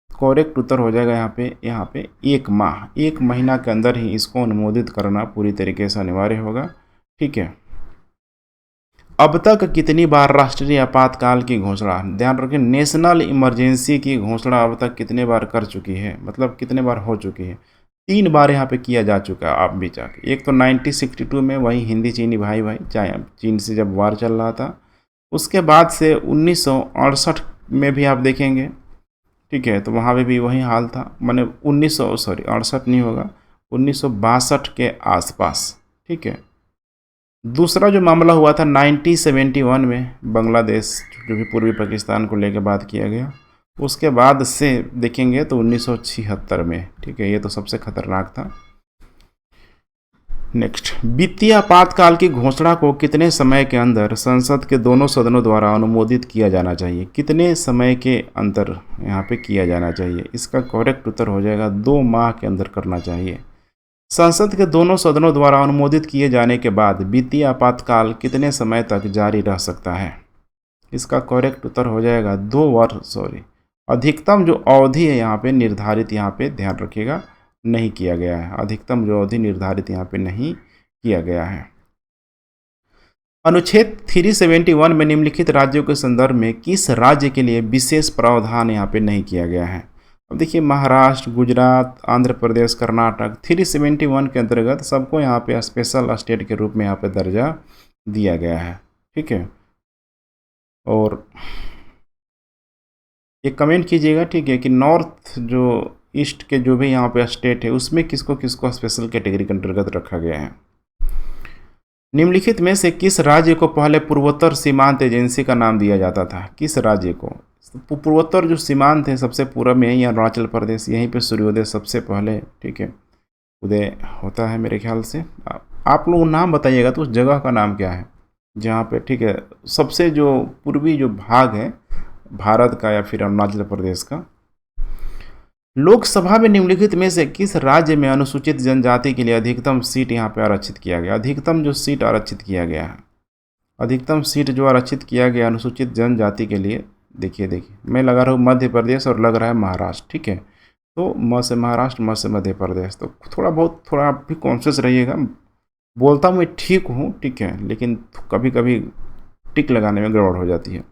Speaker 1: करेक्ट उत्तर हो जाएगा यहाँ पे 1 माह, 1 महीना के अंदर ही इसको अनुमोदित करना पूरी तरीके से अनिवार्य होगा, ठीक है। अब तक कितनी बार राष्ट्रीय आपातकाल की घोषणा, ध्यान रखें, नेशनल इमरजेंसी की घोषणा अब तक कितने बार कर चुकी है, मतलब कितने बार हो चुकी है? 3 बार यहाँ पे किया जा चुका है आप भी जाके। एक तो 1962 में, वही हिंदी चीनी भाई भाई, चाहे चीन से जब वार चल रहा था। उसके बाद से 1968 में भी आप देखेंगे, ठीक है, तो वहाँ पे भी वही हाल था। मैंने 68 नहीं होगा, 1962 के आसपास, ठीक है। दूसरा जो मामला हुआ था 1971 में, बांग्लादेश जो भी पूर्वी पाकिस्तान को लेकर बात किया गया। उसके बाद से देखेंगे तो 1976 में, ठीक है, ये तो सबसे खतरनाक था। नेक्स्ट, वित्तीय आपातकाल की घोषणा को कितने समय के अंदर संसद के दोनों सदनों द्वारा अनुमोदित किया जाना चाहिए? कितने समय के अंदर यहाँ पे किया जाना चाहिए? इसका करेक्ट उत्तर हो जाएगा 2 माह के अंदर करना चाहिए। संसद के दोनों सदनों द्वारा अनुमोदित किए जाने के बाद वित्तीय आपातकाल कितने समय तक जारी रह सकता है? इसका करेक्ट उत्तर हो जाएगा 2 वर्ष। अधिकतम जो अवधि है यहाँ पे निर्धारित, यहाँ पे ध्यान रखिएगा, नहीं किया गया है। अधिकतम जो अवधि निर्धारित यहाँ पे नहीं किया गया है। अनुच्छेद 371 में निम्नलिखित राज्यों के संदर्भ में किस राज्य के लिए विशेष प्रावधान यहाँ पे नहीं किया गया है? अब देखिए, महाराष्ट्र, गुजरात, आंध्र प्रदेश, कर्नाटक 371 के अंतर्गत सबको यहाँ पे स्पेशल स्टेट के रूप में यहाँ पे दर्जा दिया गया है। ठीक है, और ये कमेंट कीजिएगा, ठीक है, कि नॉर्थ जो ईस्ट के जो भी यहाँ पे स्टेट है उसमें किसको किसको स्पेशल कैटेगरी के अंतर्गत रखा गया है। निम्नलिखित में से किस राज्य को पहले पूर्वोत्तर सीमांत एजेंसी का नाम दिया जाता था? किस राज्य को? पूर्वोत्तर जो सीमांत है सबसे पूर्व में है अरुणाचल प्रदेश, यहीं पे सूर्योदय सबसे पहले, ठीक है, उदय होता है मेरे ख्याल से। आप लोग नाम बताइएगा तो उस जगह का नाम क्या है जहाँ पे, ठीक है, सबसे जो पूर्वी जो भाग है भारत का या फिर अरुणाचल प्रदेश का। लोकसभा में निम्नलिखित में से किस राज्य में अनुसूचित जनजाति के लिए अधिकतम सीट यहाँ पे आरक्षित किया गया? अधिकतम जो सीट आरक्षित किया गया है, अधिकतम सीट जो आरक्षित किया गया अनुसूचित जनजाति के लिए, देखिए मैं लगा रहा हूँ मध्य प्रदेश और लग रहा है महाराष्ट्र। ठीक है, तो म से महाराष्ट्र, म से मध्य प्रदेश। तो थोड़ा आप भी कॉन्शियस रहिएगा। बोलता मैं ठीक हूँ, ठीक है, लेकिन कभी कभी टिक लगाने में गड़बड़ हो जाती है।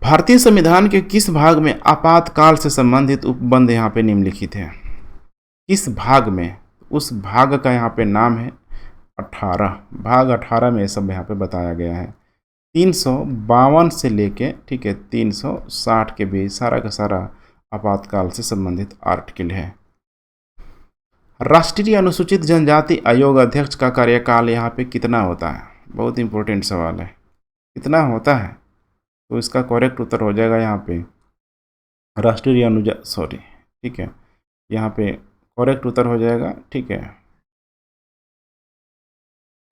Speaker 1: भारतीय संविधान के किस भाग में आपातकाल से संबंधित उपबंध यहाँ पे निम्नलिखित है? किस भाग में? उस भाग का यहाँ पे नाम है 18। भाग 18 में सब यहाँ पे बताया गया है। 352 से लेके, ठीक है, 360 के बीच सारा का सारा आपातकाल से संबंधित आर्टिकल है। राष्ट्रीय अनुसूचित जनजाति आयोग अध्यक्ष का कार्यकाल यहाँ पे कितना होता है? बहुत इंपॉर्टेंट सवाल है, कितना होता है? तो इसका करेक्ट उत्तर हो जाएगा यहाँ पे राष्ट्रीय ठीक है, यहाँ पे करेक्ट उत्तर हो जाएगा, ठीक है,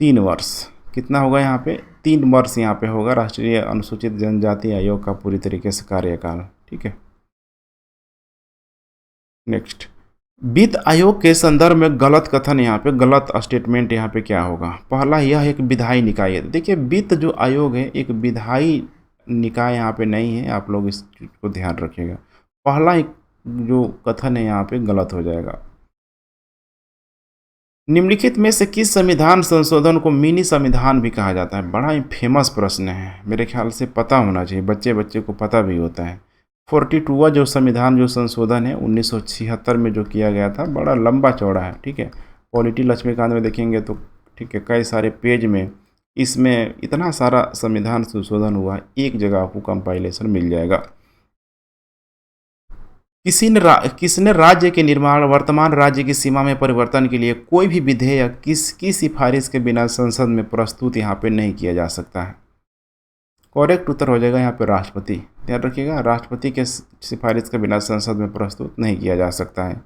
Speaker 1: 3 वर्ष। कितना होगा यहाँ पे? 3 वर्ष यहाँ पे होगा राष्ट्रीय अनुसूचित जनजाति आयोग का पूरी तरीके से कार्यकाल। ठीक है, नेक्स्ट, वित्त आयोग के संदर्भ में गलत कथन, यहाँ पे गलत स्टेटमेंट यहाँ पे क्या होगा? पहला, यह एक विधायी निकाय है। देखिए, वित्त जो आयोग है एक विधायी निकाय यहाँ पे नहीं है, आप लोग इस चीज़ को ध्यान रखिएगा। पहला एक जो कथन है यहाँ पे गलत हो जाएगा। निम्नलिखित में से किस संविधान संशोधन को मिनी संविधान भी कहा जाता है? बड़ा ही फेमस प्रश्न है, मेरे ख्याल से पता होना चाहिए, बच्चे को पता भी होता है। 42वां जो संविधान जो संशोधन है 1976 में जो किया गया था, बड़ा लंबा चौड़ा है। ठीक है, पॉलिटी लक्ष्मीकांत में देखेंगे तो, ठीक है, कई सारे पेज में इसमें इतना सारा संविधान संशोधन हुआ, एक जगह आपको कंपाइलेशन मिल जाएगा। किसने राज्य के निर्माण वर्तमान राज्य की सीमा में परिवर्तन के लिए कोई भी विधेयक किसकी सिफारिश के बिना संसद में प्रस्तुत यहाँ पे नहीं किया जा सकता है? करेक्ट उत्तर हो जाएगा यहाँ पे राष्ट्रपति। ध्यान रखिएगा, राष्ट्रपति के सिफारिश के बिना संसद में प्रस्तुत नहीं किया जा सकता है।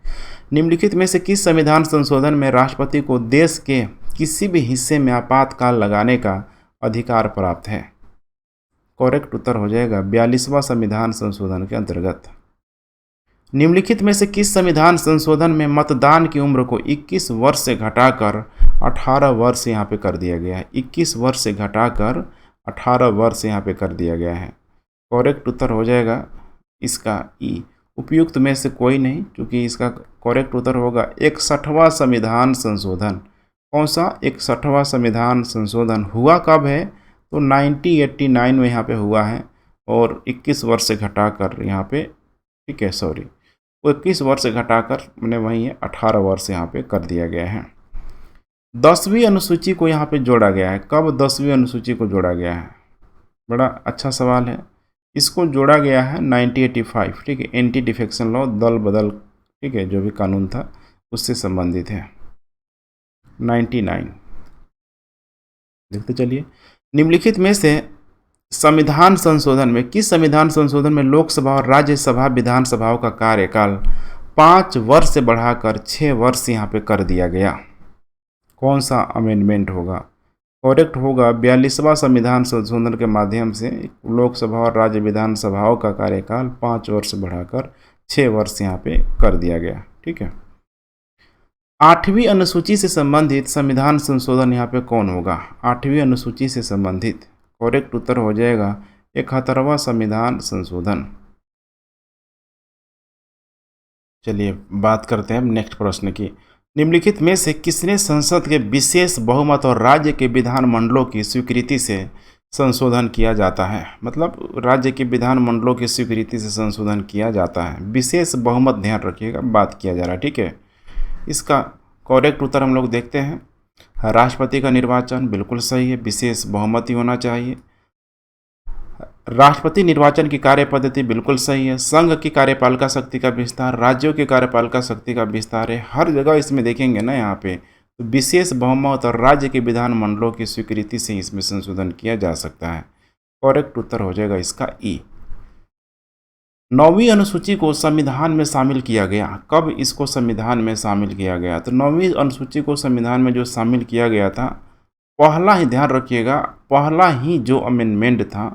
Speaker 1: निम्नलिखित में से किस संविधान संशोधन में राष्ट्रपति को देश के किसी भी हिस्से में आपातकाल लगाने का अधिकार प्राप्त है? करेक्ट उत्तर हो जाएगा 42वां संविधान संशोधन के अंतर्गत। निम्नलिखित में से किस संविधान संशोधन में मतदान की उम्र को 21 वर्ष से घटाकर 18 वर्ष यहाँ पे कर दिया गया है? 21 वर्ष से घटाकर 18 वर्ष यहाँ पे कर दिया गया है। करेक्ट उत्तर हो जाएगा इसका ई। उपयुक्त में से कोई नहीं, क्योंकि इसका करेक्ट उत्तर होगा 61वां संविधान संशोधन। कौन सा? 61वां संविधान संशोधन हुआ कब है? तो 1989 में यहाँ पे हुआ है, और 21 वर्ष से घटाकर यहाँ पे, ठीक है, 21 वर्ष से घटाकर मैंने वहीं 18 वर्ष यहाँ पे कर दिया गया है। 10वीं अनुसूची को यहाँ पे जोड़ा गया है। कब 10वीं अनुसूची को जोड़ा गया है? बड़ा अच्छा सवाल है। इसको जोड़ा गया है 1985, ठीक है, एंटी डिफेक्शन लॉ, दल बदल, ठीक है, जो भी कानून था उससे संबंधित है। 99 देखते चलिए। निम्नलिखित में से संविधान संशोधन में, किस संविधान संशोधन में लोकसभा और राज्यसभा विधानसभाओं का कार्यकाल 5 वर्ष से बढ़ाकर 6 वर्ष यहाँ पे कर दिया गया? कौन सा अमेंडमेंट होगा? करेक्ट होगा 42वां संविधान संशोधन के माध्यम से लोकसभा और राज्य विधानसभाओं का कार्यकाल 5 वर्ष बढ़ाकर 6 वर्ष यहाँ पे कर दिया गया। ठीक है, 8वीं अनुसूची से संबंधित संविधान संशोधन यहाँ पे कौन होगा? 8वीं अनुसूची से संबंधित करेक्ट उत्तर हो जाएगा 71वां संविधान संशोधन। चलिए बात करते हैं नेक्स्ट प्रश्न की। निम्नलिखित में से किसने संसद के विशेष बहुमत और राज्य के विधानमंडलों की स्वीकृति से संशोधन किया जाता है? मतलब राज्य के विधानमंडलों की स्वीकृति से संशोधन किया जाता है। विशेष बहुमत, ध्यान रखिएगा, बात किया जा रहा है। ठीक है, इसका करेक्ट उत्तर हम लोग देखते हैं। राष्ट्रपति का निर्वाचन बिल्कुल सही है, विशेष बहुमत ही होना चाहिए। राष्ट्रपति निर्वाचन की कार्य पद्धति बिल्कुल सही है। संघ की कार्यपालिका शक्ति का विस्तार, राज्यों की कार्यपालिका शक्ति का विस्तार है। हर जगह इसमें देखेंगे ना यहाँ पे तो विशेष बहुमत और राज्य के विधानमंडलों की स्वीकृति से इसमें संशोधन किया जा सकता है। करेक्ट उत्तर हो जाएगा इसका ई। 9वीं अनुसूची को संविधान में शामिल किया गया। कब इसको संविधान में शामिल किया गया? तो 9वीं अनुसूची को संविधान में जो शामिल किया गया था, पहला ही, ध्यान रखिएगा, पहला ही जो अमेंडमेंट था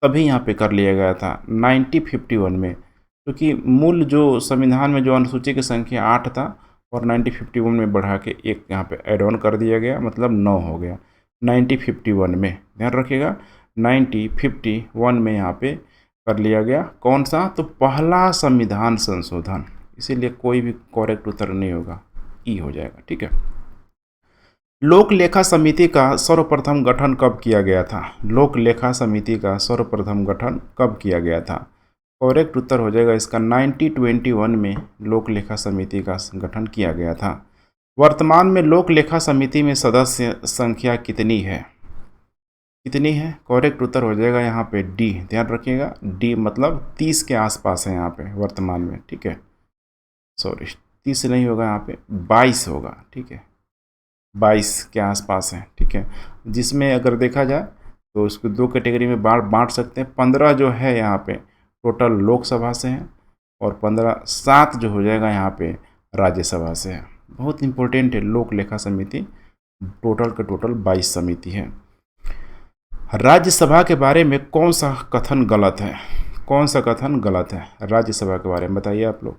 Speaker 1: तभी यहाँ पे कर लिया गया था 1951 में, क्योंकि मूल जो संविधान में जो अनुसूची की संख्या 8 था और 1951 में बढ़ा के एक यहाँ पे एड ऑन कर दिया गया, मतलब 9 हो गया 1951 में। ध्यान रखिएगा 1951 में यहाँ पे कर लिया गया। कौन सा? तो पहला संविधान संशोधन, इसीलिए कोई भी करेक्ट उत्तर नहीं होगा, ई हो जाएगा। ठीक है, लोक लेखा समिति का सर्वप्रथम गठन कब किया गया था? लोक लेखा समिति का सर्वप्रथम गठन कब किया गया था? करेक्ट उत्तर हो जाएगा इसका 1921 में लोक लेखा समिति का गठन किया गया था। वर्तमान में लोक लेखा समिति में सदस्य संख्या कितनी है? कितनी है? करेक्ट उत्तर हो जाएगा यहाँ पे डी। ध्यान रखिएगा, डी मतलब 30 के आसपास है यहाँ पे वर्तमान में। ठीक है, सॉरी 30 नहीं होगा, यहाँ पे 22 होगा। ठीक है, 22 के आसपास है। ठीक है, जिसमें अगर देखा जाए तो उसको 2 कैटेगरी में बांट सकते हैं। 15 जो है यहाँ पे टोटल लोकसभा से हैं और 7 जो हो जाएगा यहाँ पे राज्यसभा से है। बहुत इंपॉर्टेंट है लोक लेखा समिति, टोटल के टोटल 22 समिति है। राज्यसभा के बारे में कौन सा कथन गलत है? कौन सा कथन गलत है राज्यसभा के बारे में, बताइए आप लोग।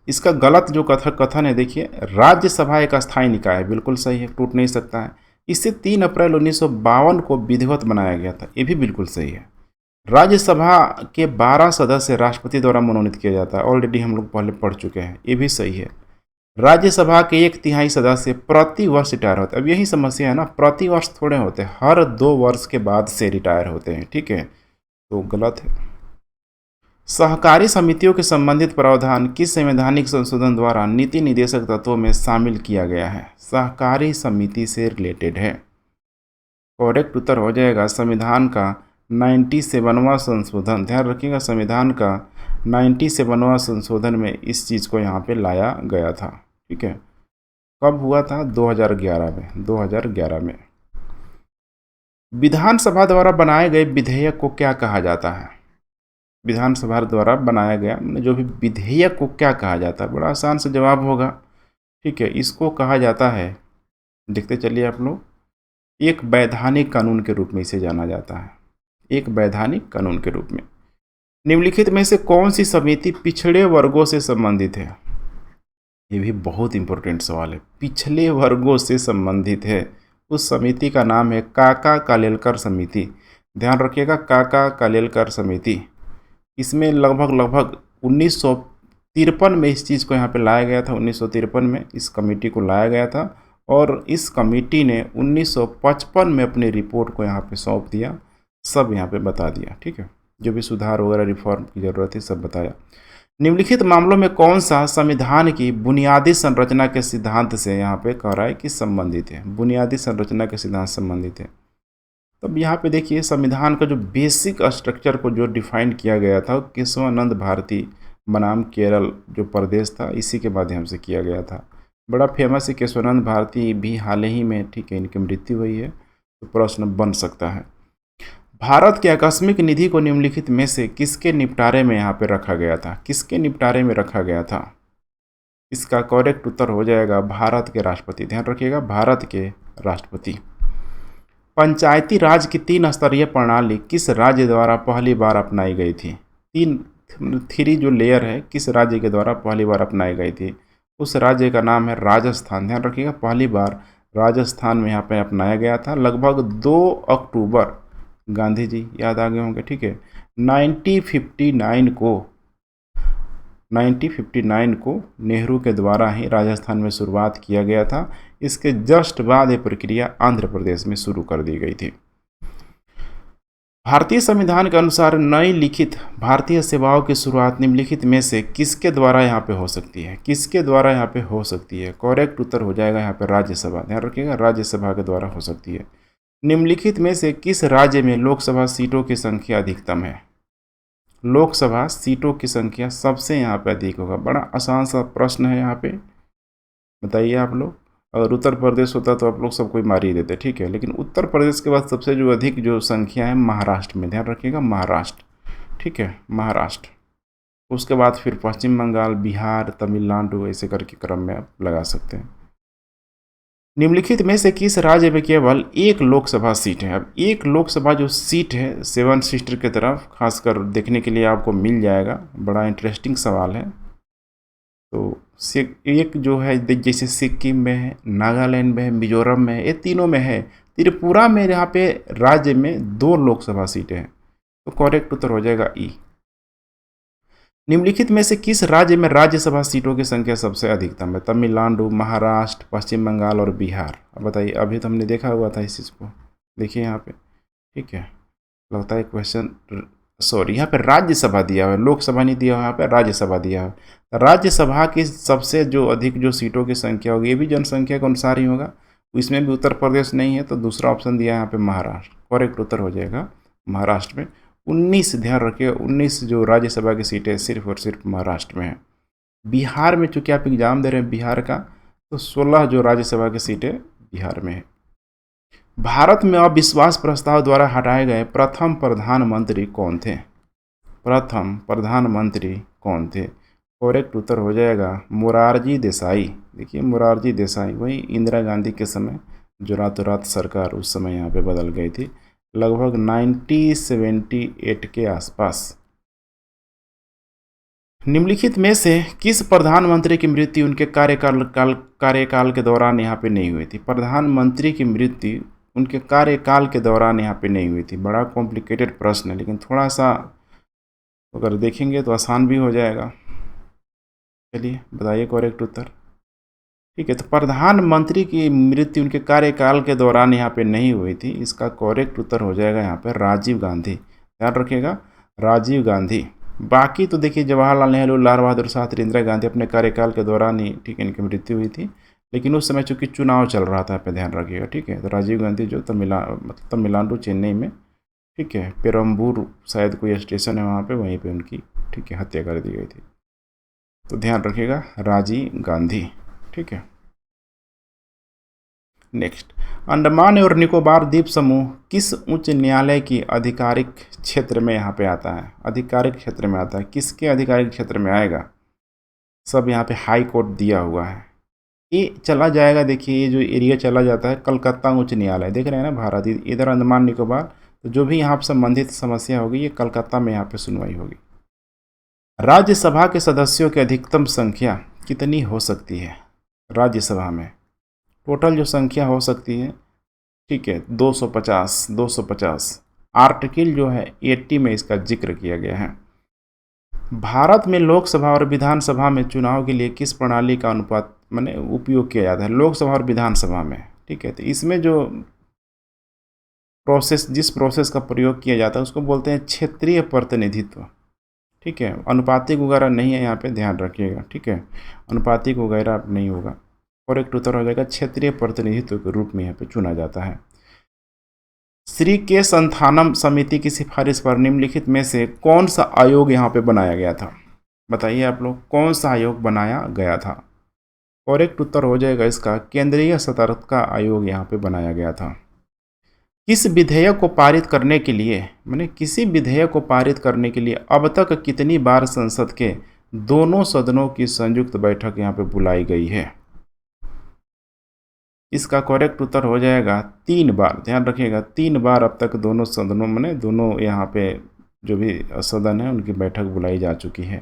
Speaker 1: इसका गलत जो कथन है, देखिए, राज्यसभा एक अस्थायी निकाय है, बिल्कुल सही है, टूट नहीं सकता है। इसे 3 अप्रैल 1952 को विधिवत बनाया गया था, ये भी बिल्कुल सही है। राज्यसभा के 12 सदस्य राष्ट्रपति द्वारा मनोनीत किया जाता है, ऑलरेडी हम लोग पहले पढ़ चुके हैं, ये भी सही है। राज्यसभा के 1/3 सदस्य प्रति वर्ष रिटायर होते हैं। अब यही समस्या है ना, प्रति वर्ष थोड़े होते हैं, हर 2 वर्ष के बाद से रिटायर होते हैं। ठीक है, तो गलत है। सहकारी समितियों के संबंधित प्रावधान किस संवैधानिक संशोधन द्वारा नीति निर्देशक तत्वों में शामिल किया गया है? सहकारी समिति से रिलेटेड है। करेक्ट उत्तर हो जाएगा संविधान का 97वां संशोधन। ध्यान रखिएगा, संविधान का 97वां संशोधन में इस चीज़ को यहाँ पे लाया गया था। ठीक है, कब हुआ था? 2011 में। 2011 में विधानसभा द्वारा बनाए गए विधेयक को क्या कहा जाता है? विधानसभा द्वारा बनाया गया जो भी विधेयक को क्या कहा जाता है? बड़ा आसान से जवाब होगा। ठीक है, इसको कहा जाता है, देखते चलिए आप लोग, एक वैधानिक कानून के रूप में इसे जाना जाता है, एक वैधानिक कानून के रूप में। निम्नलिखित में से कौन सी समिति पिछड़े वर्गों से संबंधित है? ये भी बहुत इंपॉर्टेंट सवाल है। पिछले वर्गों से संबंधित है, उस समिति का नाम है काका कालेलकर समिति। ध्यान रखिएगा, काका कालेलकर समिति। इसमें लगभग 1953 में इस चीज़ को यहाँ पे लाया गया था। 1953 में इस कमेटी को लाया गया था और इस कमेटी ने 1955 में अपनी रिपोर्ट को यहाँ पे सौंप दिया, सब यहाँ पे बता दिया। ठीक है, जो भी सुधार वगैरह रिफॉर्म की ज़रूरत है सब बताया। निम्नलिखित मामलों में कौन सा संविधान की बुनियादी संरचना के सिद्धांत से यहाँ पे कह रहा है कि संबंधित है? बुनियादी संरचना के सिद्धांत संबंधित है। तब यहाँ पे देखिए, संविधान का जो बेसिक स्ट्रक्चर को जो डिफाइन किया गया था केशवानंद भारती बनाम केरल जो प्रदेश था, इसी के माध्यम से किया गया था। बड़ा फेमस है केशवानंद भारती, भी हाल ही में, ठीक है, इनकी मृत्यु हुई है, तो प्रश्न बन सकता है। भारत के आकस्मिक निधि को निम्नलिखित में से किसके निपटारे में यहाँ पे रखा गया था? किसके निपटारे में रखा गया था? इसका करेक्ट उत्तर हो जाएगा भारत के राष्ट्रपति। ध्यान रखिएगा, भारत के राष्ट्रपति। पंचायती राज की 3 स्तरीय प्रणाली किस राज्य द्वारा पहली बार अपनाई गई थी? 3 जो लेयर है किस राज्य के द्वारा पहली बार अपनाई गई थी? उस राज्य का नाम है राजस्थान। ध्यान रखिएगा, पहली बार राजस्थान में यहाँ पे अपनाया गया था। लगभग 2 अक्टूबर, गांधी जी याद आ गए होंगे, ठीक है। 1959 को नेहरू के द्वारा ही राजस्थान में शुरुआत किया गया था। इसके जस्ट बाद ये प्रक्रिया आंध्र प्रदेश में शुरू कर दी गई थी। भारतीय संविधान के अनुसार नई लिखित भारतीय सेवाओं की शुरुआत निम्नलिखित में से किसके द्वारा यहाँ पे हो सकती है? किसके द्वारा यहाँ पे हो सकती है? करेक्ट उत्तर हो जाएगा यहाँ पे राज्यसभा। ध्यान रखिएगा, राज्यसभा के द्वारा हो सकती है। निम्नलिखित में से किस राज्य में लोकसभा सीटों की संख्या अधिकतम है? लोकसभा सीटों की संख्या सबसे यहाँ पे अधिक होगा। बड़ा आसान सा प्रश्न है यहाँ पे, बताइए आप लोग। अगर उत्तर प्रदेश होता तो आप लोग सब कोई मार ही देते, ठीक है। लेकिन उत्तर प्रदेश के बाद सबसे जो अधिक जो संख्या है महाराष्ट्र में। ध्यान रखिएगा, महाराष्ट्र, ठीक है, महाराष्ट्र। उसके बाद फिर पश्चिम बंगाल, बिहार, तमिलनाडु, ऐसे करके क्रम में आप लगा सकते हैं। निम्नलिखित में से किस राज्य में केवल 1 लोकसभा सीट है? अब 1 लोकसभा जो सीट है 7 सिस्टर की तरफ खासकर देखने के लिए आपको मिल जाएगा। बड़ा इंटरेस्टिंग सवाल है। तो एक जो है जैसे सिक्किम में है, नागालैंड में है, मिजोरम में है, ये तीनों में है। त्रिपुरा में यहाँ पे राज्य में 2 लोकसभा सीटें हैं। तो करेक्ट उत्तर हो जाएगा ई। निम्नलिखित में से किस राज्य में राज्यसभा सीटों की संख्या सबसे अधिकतम है? तमिलनाडु, महाराष्ट्र, पश्चिम बंगाल और बिहार। अब बताइए, अभी तो हमने देखा हुआ था इस चीज़ को, देखिए यहाँ पे, ठीक है। लगता है क्वेश्चन, सॉरी, यहाँ पे राज्यसभा दिया हुआ है, लोकसभा नहीं दिया हुआ, यहाँ पे राज्यसभा दिया हुआ है। राज्यसभा की सबसे जो अधिक जो सीटों की संख्या होगी, ये भी जनसंख्या के अनुसार ही होगा। इसमें भी उत्तर प्रदेश नहीं है, तो दूसरा ऑप्शन दिया है यहाँ पे महाराष्ट्र। करेक्ट उत्तर हो जाएगा महाराष्ट्र में 19। ध्यान रखिए, 19 जो राज्यसभा की सीटें सिर्फ और सिर्फ महाराष्ट्र में है। बिहार में चूंकि आप एग्जाम दे रहे हैं बिहार का, तो 16 जो राज्यसभा की सीटें बिहार में है। भारत में अविश्वास प्रस्ताव द्वारा हटाए गए प्रथम प्रधानमंत्री कौन थे? प्रथम प्रधानमंत्री कौन थे? करेक्ट उत्तर हो जाएगा मोरारजी देसाई। देखिए, मोरारजी देसाई, वही इंदिरा गांधी के समय जो रातों रात सरकार उस समय यहाँ पे बदल गई थी, लगभग 1978 के आसपास। निम्नलिखित में से किस प्रधानमंत्री की मृत्यु उनके कार्यकाल के दौरान यहाँ पे नहीं हुई थी? प्रधानमंत्री की मृत्यु उनके कार्यकाल के दौरान यहाँ पे नहीं हुई थी। बड़ा कॉम्प्लिकेटेड प्रश्न है, लेकिन थोड़ा सा अगर देखेंगे तो आसान भी हो जाएगा। चलिए बताइए करेक्ट उत्तर, ठीक है। तो प्रधानमंत्री की मृत्यु उनके कार्यकाल के दौरान यहाँ पे नहीं हुई थी। इसका करेक्ट उत्तर हो जाएगा यहाँ पे राजीव गांधी। ध्यान रखिएगा, राजीव गांधी। बाकी तो देखिए, जवाहरलाल नेहरू, लाल बहादुर शास्त्री, इंदिरा गांधी अपने कार्यकाल के दौरान ही, ठीक है, इनकी मृत्यु हुई थी। लेकिन उस समय चूंकि चुनाव चल रहा था, पे ध्यान रखिएगा, ठीक है। तो राजीव गांधी जो तमिलनाडु, चेन्नई में, ठीक है, पेरम्बूर शायद कोई स्टेशन है वहाँ पे, वहीं पे उनकी, ठीक है, हत्या कर दी गई थी। तो ध्यान रखिएगा राजीव गांधी, ठीक है। नेक्स्ट, अंडमान और निकोबार द्वीप समूह किस उच्च न्यायालय की आधिकारिक क्षेत्र में यहाँ पे आता है? आधिकारिक क्षेत्र में आता है, किसके आधिकारिक क्षेत्र में आएगा? सब यहाँ पे हाई कोर्ट दिया हुआ है। ये चला जाएगा, देखिए ये जो एरिया चला जाता है कलकत्ता उच्च न्यायालय, देख रहे हैं ना भारत, इधर अंडमान निकोबार। तो जो भी यहाँ पर संबंधित समस्या होगी ये कलकत्ता में यहाँ पे सुनवाई होगी। राज्यसभा के सदस्यों की अधिकतम संख्या कितनी हो सकती है? राज्यसभा में टोटल जो संख्या हो सकती है, ठीक है, 250। आर्टिकल जो है 80 में इसका जिक्र किया गया है। भारत में लोकसभा और विधानसभा में चुनाव के लिए किस प्रणाली का अनुपात माने उपयोग किया जाता है? लोकसभा और विधानसभा में, ठीक है। तो इसमें जो जिस प्रोसेस का प्रयोग किया जाता है उसको बोलते हैं क्षेत्रीय प्रतिनिधित्व, ठीक है। अनुपातिक वगैरह नहीं है यहाँ पे, ध्यान रखिएगा, ठीक है। अनुपातिक वगैरह नहीं होगा। करेक्ट उत्तर हो जाएगा क्षेत्रीय प्रतिनिधित्व के रूप में यहाँ पे चुना जाता है। श्री के संथानम समिति की सिफारिश पर निम्नलिखित में से कौन सा आयोग यहाँ पे बनाया गया था? बताइए आप लोग, कौन सा आयोग बनाया गया था? करेक्ट उत्तर हो जाएगा इसका केंद्रीय सतर्कता आयोग यहाँ पे बनाया गया था। किस विधेयक को पारित करने के लिए, माने किसी विधेयक को पारित करने के लिए अब तक कितनी बार संसद के दोनों सदनों की संयुक्त बैठक यहाँ पे बुलाई गई है? इसका करेक्ट उत्तर हो जाएगा 3 बार। ध्यान रखिएगा 3 बार अब तक दोनों सदनों में दोनों यहाँ पे जो भी सदन है उनकी बैठक बुलाई जा चुकी है।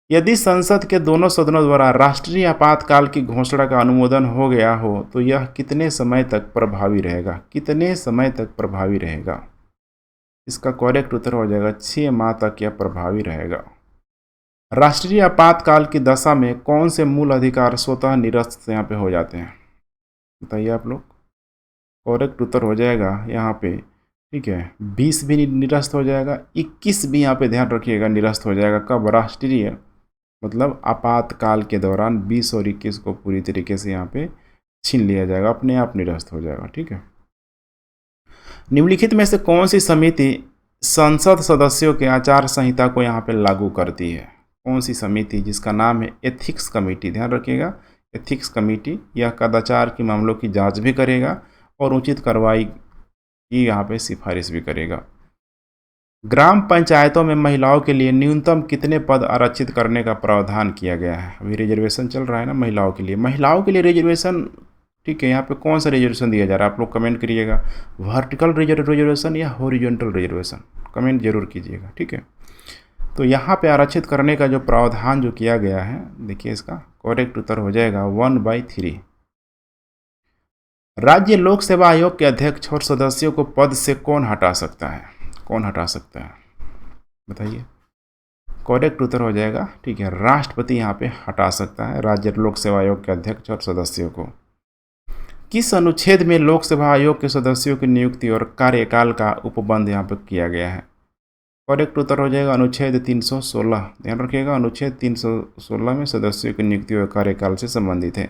Speaker 1: यदि संसद के दोनों सदनों द्वारा राष्ट्रीय आपातकाल की घोषणा का अनुमोदन हो गया हो तो यह कितने समय तक प्रभावी रहेगा? कितने समय तक प्रभावी रहेगा? इसका करेक्ट उत्तर हो जाएगा 6 माह तक यह प्रभावी रहेगा। राष्ट्रीय आपातकाल की दशा में कौन से मूल अधिकार स्वतः निरस्त यहाँ पे हो जाते हैं? बताइए आप लोग। करेक्ट उत्तर हो जाएगा यहाँ पे, ठीक है, 20 भी निरस्त हो जाएगा, 21 भी यहाँ पे ध्यान रखिएगा निरस्त हो जाएगा। कब? राष्ट्रीय मतलब आपातकाल के दौरान 20 और 21 को पूरी तरीके से यहाँ पे छीन लिया जाएगा, अपने आप निरस्त हो जाएगा। ठीक है। निम्नलिखित में से कौन सी समिति संसद सदस्यों के आचार संहिता को यहाँ पे लागू करती है? कौन सी समिति जिसका नाम है एथिक्स कमेटी? ध्यान रखिएगा एथिक्स कमेटी यह कदाचार के मामलों की जांच भी करेगा और उचित कार्रवाई की यहाँ पे सिफारिश भी करेगा। ग्राम पंचायतों में महिलाओं के लिए न्यूनतम कितने पद आरक्षित करने का प्रावधान किया गया है? अभी रिजर्वेशन चल रहा है ना महिलाओं के लिए। महिलाओं के लिए रिजर्वेशन, ठीक है, यहाँ पे कौन सा रिजर्वेशन दिया जा रहा है आप लोग कमेंट करिएगा। वर्टिकल रिजर्वेशन या हॉरिजॉन्टल रिजर्वेशन, कमेंट जरूर कीजिएगा। ठीक है, तो यहाँ पे आरक्षित करने का जो प्रावधान जो किया गया है, देखिए इसका करेक्ट उत्तर हो जाएगा 1/3। राज्य लोक सेवा आयोग के अध्यक्ष और सदस्यों को पद से कौन हटा सकता है? कौन हटा सकता है बताइए। करेक्ट उत्तर हो जाएगा, ठीक है, राष्ट्रपति यहाँ पे हटा सकता है राज्य लोक सेवा आयोग के अध्यक्ष और सदस्यों को। किस अनुच्छेद में लोक सेवा आयोग के सदस्यों की नियुक्ति और कार्यकाल का उपबंध यहाँ पे किया गया है? करेक्ट उत्तर हो जाएगा अनुच्छेद 316। ध्यान रखिएगा अनुच्छेद 316 में सदस्यों की नियुक्ति और कार्यकाल से संबंधित है।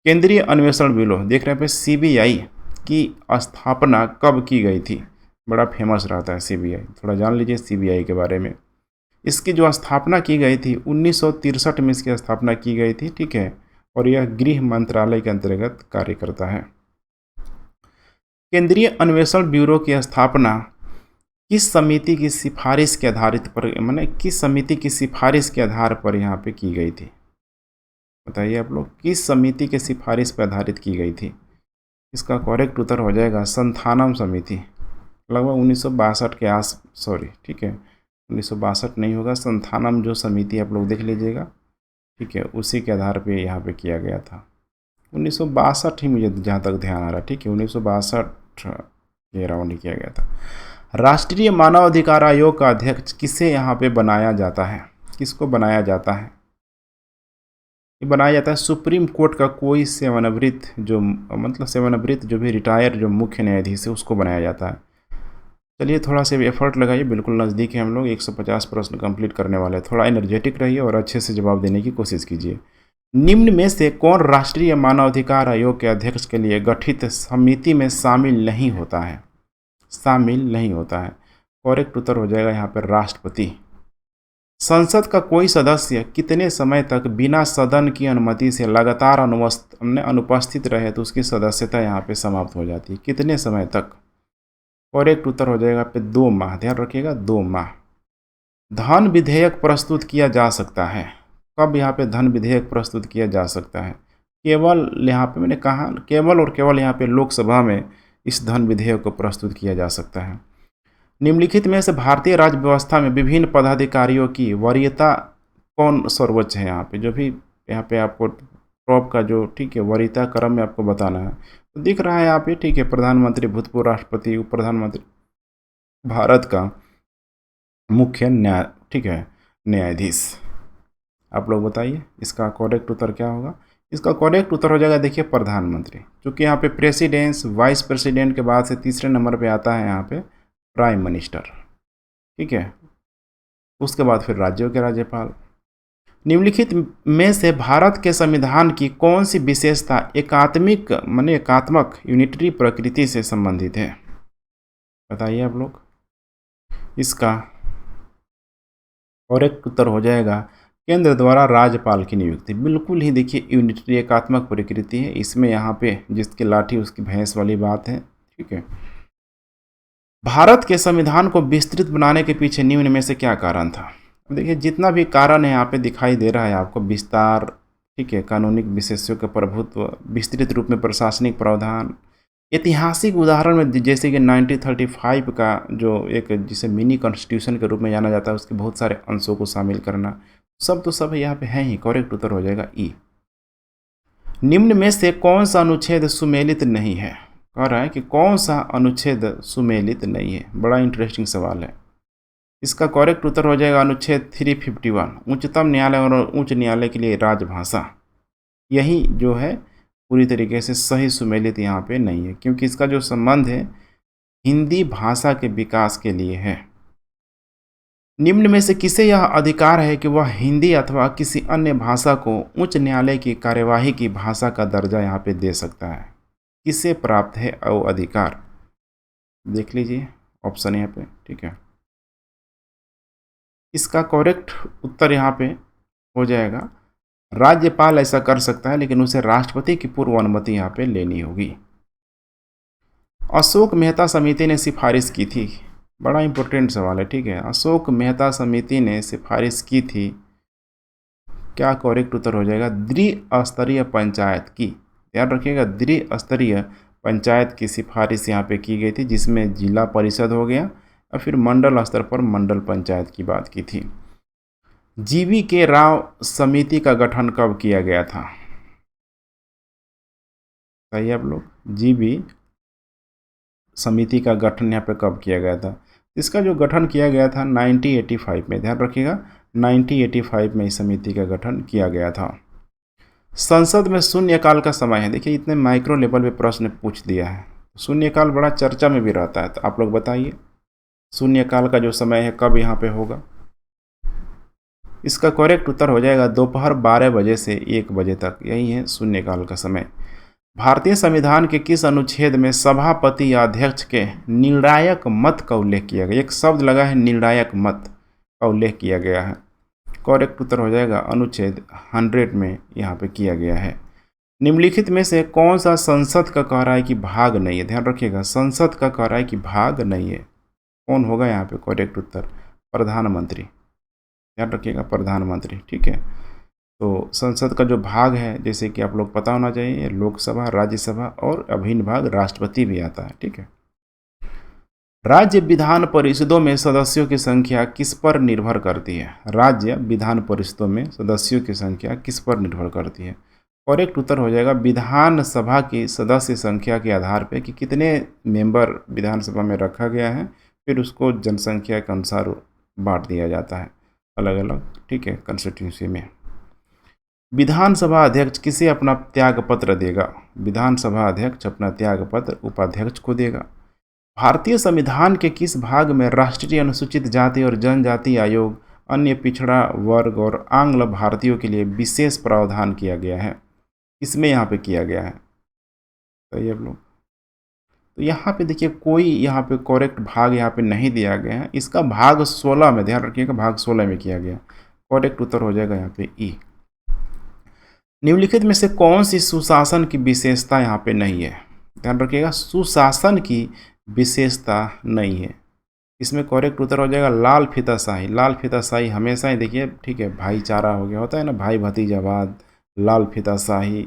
Speaker 1: केंद्रीय अन्वेषण ब्यूरो, देख रहे हैं सीबीआई की स्थापना कब की गई थी? बड़ा फेमस रहता है सीबीआई, थोड़ा जान लीजिए सीबीआई के बारे में। इसकी जो स्थापना की गई थी 1963 में इसकी स्थापना की गई थी। ठीक है, और यह गृह मंत्रालय के अंतर्गत कार्य करता है। केंद्रीय अन्वेषण ब्यूरो की स्थापना किस समिति की सिफारिश के आधारित पर, माने किस समिति की सिफारिश के आधार पर यहाँ पे की गई थी? बताइए आप लोग, किस समिति के सिफारिश पर आधारित की गई थी? इसका करेक्ट उत्तर हो जाएगा संथानम समिति। लगभग 1962 के ठीक है, 1962 नहीं होगा, संथानम जो समिति आप लोग देख लीजिएगा। ठीक है, उसी के आधार पे यहाँ पे किया गया था। 1962 ही मुझे जहाँ तक ध्यान आ रहा है। ठीक है, 1962 के अराउंड ही किया गया था। राष्ट्रीय मानव अधिकार आयोग का अध्यक्ष किसे यहाँ पे बनाया जाता है? किसको बनाया जाता है? ये बनाया जाता है सुप्रीम कोर्ट का कोई सेवानिवृत्त जो, मतलब सेवानिवृत्त जो भी रिटायर जो मुख्य न्यायाधीश है उसको बनाया जाता है। चलिए थोड़ा सा एफर्ट लगाइए, बिल्कुल नज़दीक है हम लोग, 150 प्रश्न कंप्लीट करने वाले हैं। थोड़ा एनर्जेटिक रहिए और अच्छे से जवाब देने की कोशिश कीजिए। निम्न में से कौन राष्ट्रीय मानवाधिकार आयोग के अध्यक्ष के लिए गठित समिति में शामिल नहीं होता है? शामिल नहीं होता है। करेक्ट उत्तर हो जाएगा यहाँ पर राष्ट्रपति। संसद का कोई सदस्य कितने समय तक बिना सदन की अनुमति से लगातार अनुपस्थित रहे तो उसकी सदस्यता यहाँ पे समाप्त हो जाती है? कितने समय तक? करेक्ट उत्तर हो जाएगा पे 2 माह। ध्यान रखिएगा 2 माह। धन विधेयक प्रस्तुत किया जा सकता है कब? यहाँ पे धन विधेयक प्रस्तुत किया जा सकता है केवल, यहाँ पे मैंने कहा केवल और केवल यहाँ पे लोकसभा में इस धन विधेयक को प्रस्तुत किया जा सकता है। निम्नलिखित में से भारतीय राज्य व्यवस्था में विभिन्न पदाधिकारियों की वरीयता कौन सर्वोच्च है? यहाँ पे जो भी यहाँ पे आपको टॉप का जो, ठीक है, वरीयता क्रम में आपको बताना है। तो दिख रहा है यहाँ पे, ठीक है, प्रधानमंत्री, भूतपूर्व राष्ट्रपति, उप प्रधानमंत्री, भारत का मुख्य न्याय, ठीक है, न्यायाधीश। आप लोग बताइए इसका करेक्ट उत्तर क्या होगा? इसका करेक्ट उत्तर हो जाएगा, देखिए, प्रधानमंत्री। क्योंकि यहाँ पे प्रेसिडेंस, वाइस प्रेसिडेंट के बाद से तीसरे नंबर पे आता है यहाँ पे प्राइम मिनिस्टर। ठीक है, उसके बाद फिर राज्यों के राज्यपाल। निम्नलिखित में से भारत के संविधान की कौन सी विशेषता एकात्मक यूनिटरी प्रकृति से संबंधित है? बताइए आप लोग। इसका करेक्ट उत्तर हो जाएगा केंद्र द्वारा राज्यपाल की नियुक्ति। बिल्कुल ही देखिए यूनिटरी एकात्मक प्रकृति है इसमें, यहाँ पे जिसकी लाठी उसकी भैंस वाली बात है। ठीक है, भारत के संविधान को विस्तृत बनाने के पीछे निम्न में से क्या कारण था? अब देखिए जितना भी कारण है यहाँ पे दिखाई दे रहा है आपको, विस्तार, ठीक है, कानूनिक विशेषों का प्रभुत्व, विस्तृत रूप में प्रशासनिक प्रावधान, ऐतिहासिक उदाहरण में जैसे कि 1935 का जो एक जिसे मिनी कॉन्स्टिट्यूशन के रूप में जाना जाता है, उसके बहुत सारे अंशों को शामिल करना, सब तो सब यहाँ पे है ही। करेक्ट उत्तर हो जाएगा ई। निम्न में से कौन सा अनुच्छेद सुमेलित नहीं है? कह रहा है कि कौन सा अनुच्छेद सुमेलित नहीं है। बड़ा इंटरेस्टिंग सवाल है। इसका करेक्ट उत्तर हो जाएगा अनुच्छेद 351, उच्चतम न्यायालय और उच्च न्यायालय के लिए राजभाषा। यही जो है पूरी तरीके से सही सुमेलित यहाँ पे नहीं है, क्योंकि इसका जो संबंध है हिंदी भाषा के विकास के लिए है। निम्न में से किसे यह अधिकार है कि वह हिंदी अथवा किसी अन्य भाषा को उच्च न्यायालय की कार्यवाही की भाषा का दर्जा यहाँ पे दे सकता है? किसे प्राप्त है वो अधिकार? देख लीजिए ऑप्शन यहाँ पे, ठीक है। इसका करेक्ट उत्तर यहाँ पे हो जाएगा राज्यपाल ऐसा कर सकता है, लेकिन उसे राष्ट्रपति की पूर्व अनुमति यहाँ पे लेनी होगी। अशोक मेहता समिति ने सिफारिश की थी, बड़ा इंपॉर्टेंट सवाल है, ठीक है। अशोक मेहता समिति ने सिफारिश की थी, क्या करेक्ट उत्तर हो जाएगा? द्विस्तरीय पंचायत की। ध्यान रखिएगा, द्विस्तरीय पंचायत की सिफारिश यहाँ पे की गई थी, जिसमें जिला परिषद हो गया और फिर मंडल स्तर पर मंडल पंचायत की बात की थी। जीवी के राव समिति का गठन कब किया गया था? सही है आप लोग, जीवी समिति का गठन यहाँ पे कब किया गया था? इसका जो गठन किया गया था 1985 में। ध्यान रखिएगा 1985 में इस समिति का गठन किया गया था। संसद में शून्यकाल का समय है। देखिए इतने माइक्रो लेवल पे प्रश्न पूछ दिया है। शून्यकाल बड़ा चर्चा में भी रहता है, तो आप लोग बताइए शून्यकाल का जो समय है कब यहाँ पे होगा? इसका करेक्ट उत्तर हो जाएगा दोपहर 12 बजे से 1 बजे तक, यही है शून्यकाल का समय। भारतीय संविधान के किस अनुच्छेद में सभापति या अध्यक्ष के निर्णायक मत का उल्लेख किया गया? एक शब्द लगा है निर्णायक मत का उल्लेख किया गया है। करेक्ट उत्तर हो जाएगा अनुच्छेद 100 में यहाँ पे किया गया है। निम्नलिखित में से कौन सा संसद का कह रहा है कि भाग नहीं है? ध्यान रखिएगा संसद का कह रहा है कि भाग नहीं है। कौन होगा यहाँ पे करेक्ट उत्तर? प्रधानमंत्री। ध्यान रखिएगा प्रधानमंत्री, ठीक है। तो संसद का जो भाग है, जैसे कि आप लोग पता होना चाहिए, लोकसभा, राज्यसभा और अभिन्न भाग राष्ट्रपति भी आता है, ठीक है। राज्य विधान परिषदों में सदस्यों की संख्या किस पर निर्भर करती है? राज्य विधान परिषदों में सदस्यों की संख्या किस पर निर्भर करती है? करेक्ट उत्तर हो जाएगा विधानसभा की सदस्य संख्या के आधार पर कि कितने मेंबर विधानसभा में रखा गया है, फिर उसको जनसंख्या के अनुसार बांट दिया जाता है अलग अलग, ठीक है, कंस्टिट्यूंसी में। विधानसभा अध्यक्ष किसे अपना त्याग पत्र देगा? विधानसभा अध्यक्ष अपना त्याग पत्र उपाध्यक्ष को देगा। भारतीय संविधान के किस भाग में राष्ट्रीय अनुसूचित जाति और जनजाति आयोग, अन्य पिछड़ा वर्ग और आंग्ल भारतीयों के लिए विशेष प्रावधान किया गया है? किसमें यहाँ पे किया गया है? सही है आप लोग। तो यहाँ पे देखिए कोई यहाँ पे करेक्ट भाग यहाँ पे नहीं दिया गया है। इसका भाग 16 में, ध्यान रखिएगा भाग 16 में किया गया। करेक्ट उत्तर हो जाएगा यहाँ पे ई। निम्नलिखित में से कौन सी सुशासन की विशेषता यहाँ पे नहीं है? ध्यान रखिएगा सुशासन की विशेषता नहीं है। इसमें करेक्ट उत्तर हो जाएगा लाल फीताशाही। लाल फीताशाही हमेशा ही देखिए, ठीक है, भाईचारा हो गया, होता है ना भाई भतीजावाद, लाल फीताशाही,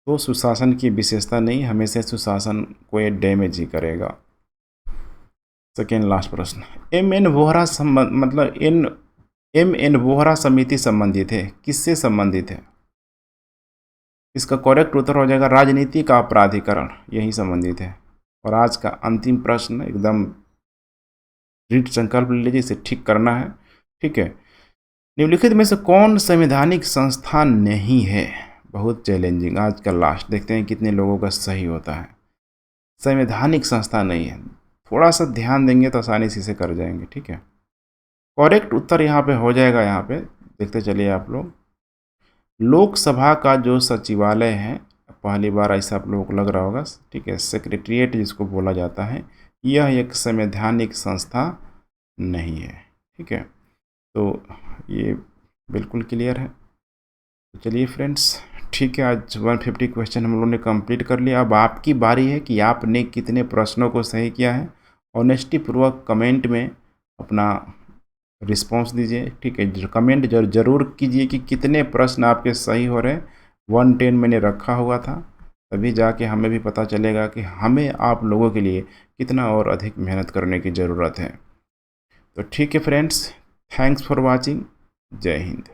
Speaker 1: तो सुशासन की विशेषता नहीं, हमेशा सुशासन को ये डैमेज ही करेगा। सेकेंड लास्ट प्रश्न, एम.एन. वोहरा मतलब एम.एन. वोहरा समिति संबंधित है, किससे संबंधित है? इसका करेक्ट उत्तर हो जाएगा राजनीति का प्राधिकरण, यही संबंधित है। और आज का अंतिम प्रश्न एकदम दृढ़ संकल्प ले लीजिए, इसे ठीक करना है, ठीक है। निम्नलिखित में से कौन संवैधानिक संस्था नहीं है? बहुत चैलेंजिंग, आज का लास्ट, देखते हैं कितने लोगों का सही होता है। संवैधानिक संस्था नहीं है, थोड़ा सा ध्यान देंगे तो आसानी से इसे कर जाएंगे, ठीक है। करेक्ट उत्तर यहाँ पे हो जाएगा, यहाँ पे देखते चलिए आप लोग, लोकसभा का जो सचिवालय है, पहली बार ऐसा आप लोगों को लग रहा होगा, ठीक है, सेक्रेटरीट जिसको बोला जाता है, यह एक संवैधानिक संस्था नहीं है, ठीक है। तो ये बिल्कुल क्लियर है। तो चलिए फ्रेंड्स, ठीक है, आज 150 क्वेश्चन हम लोगों ने कंप्लीट कर लिया। अब आपकी बारी है कि आपने कितने प्रश्नों को सही किया है। ऑनेस्टी पूर्वक कमेंट में अपना रिस्पॉन्स दीजिए, ठीक है। कमेंट ज़रूर कीजिए कि कितने प्रश्न आपके सही हो रहे हैं। 110 मैंने रखा हुआ था, तभी जाके हमें भी पता चलेगा कि हमें आप लोगों के लिए कितना और अधिक मेहनत करने की ज़रूरत है। तो ठीक है फ्रेंड्स, थैंक्स फॉर वॉचिंग। जय हिंद।